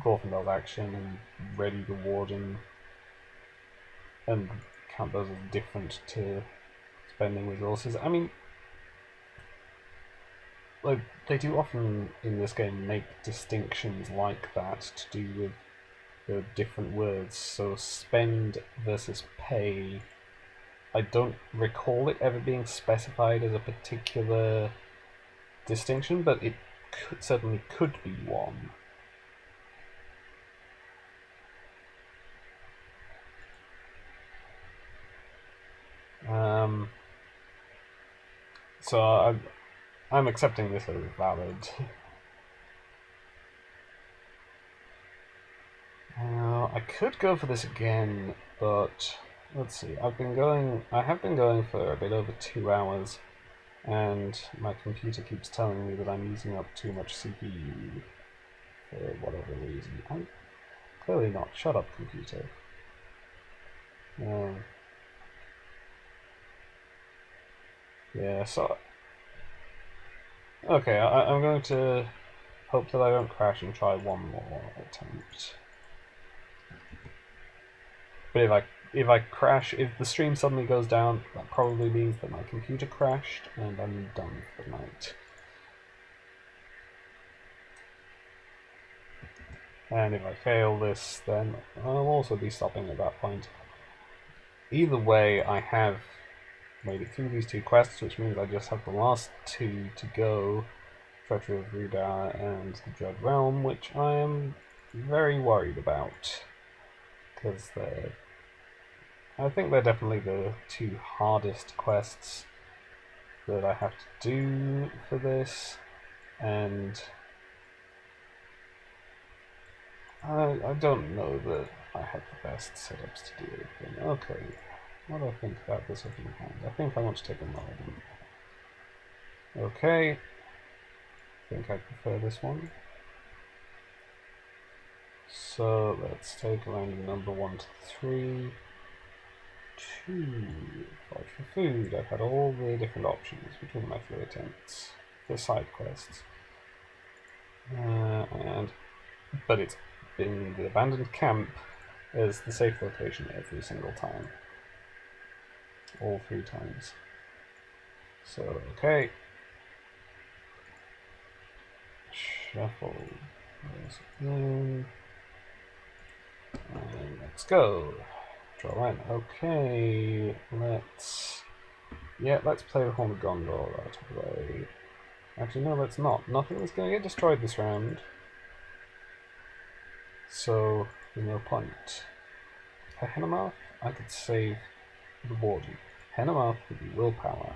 Glorfindel's action and ready the warden and count those as different to spending resources. I mean, like, they do often in this game make distinctions like that to do with the different words. So spend versus pay. I don't recall it ever being specified as a particular distinction, but it certainly could be one. So I'm accepting this as valid. I could go for this again, but let's see. I have been going for a bit over 2 hours, and my computer keeps telling me that I'm using up too much CPU for whatever reason. I'm clearly not. Shut up, computer. Yeah, so okay, I'm going to hope that I don't crash and try one more attempt. But if I crash, if the stream suddenly goes down, that probably means that my computer crashed and I'm done for the night. And if I fail this, then I'll also be stopping at that point. Either way, I have made it through these 2 quests, which means I just have the last 2 to go. Treachery of Rudar and the Dread Realm, which I am very worried about. Because I think they're definitely the 2 hardest quests that I have to do for this. And I don't know that I have the best setups to do everything. Okay, what do I think about this opening hand? I think I want to take a Mulligan. Okay, I think I prefer this one. So let's take random number 1 to 3. 2. Fight for food. I've had all the different options between my 3 attempts for side quests. But it's been the abandoned camp as the safe location every single time. All 3 times. So, okay. Shuffle. And let's go. Draw line. Okay, let's play the Horn of Gondor right away. Actually, no, let's not. Nothing is going to get destroyed this round. So, there's no point. For Hennemarth, I could save the Warden. Hennemarth would be willpower.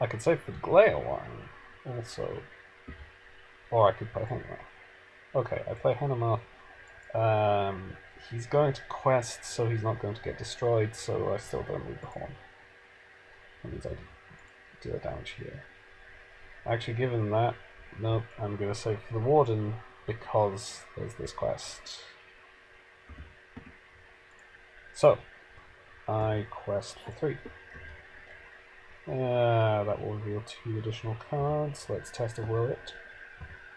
I could save for Gleowine also. Or I could play Hennemarth. Okay, I play Hennemarth. He's going to quest, so he's not going to get destroyed, so I still don't need the horn. That means I deal damage here. Actually, given that, nope, I'm going to save for the Warden because there's this quest. So, I quest for 3. That will reveal 2 additional cards. Let's test of will it.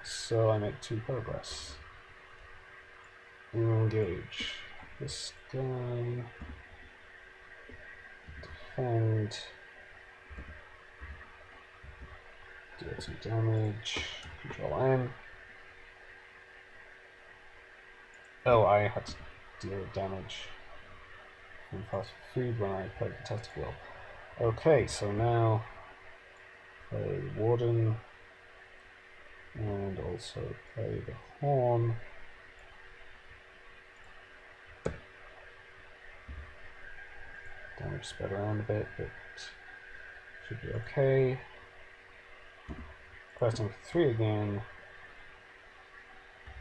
So I make 2 progress. Engage this guy. Defend. Deal 2 damage. Control N. Oh, I had to deal damage from fast food when I played the test of will. Okay, so now play Warden and also play the Horn. Damage spread around a bit, but should be okay. Questing for 3 again.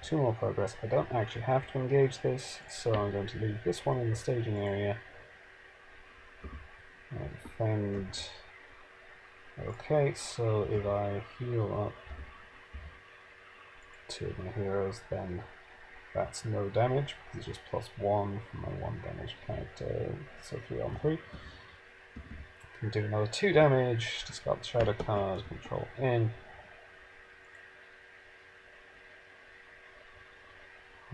2 more progress. I don't actually have to engage this, so I'm going to leave this one in the staging area. And defend. Okay, so if I heal up 2 of my heroes, then that's no damage, because it's just +1 from my 1 damage character, so 3 on 3. Can do another 2 damage, discard the shadow card, control N.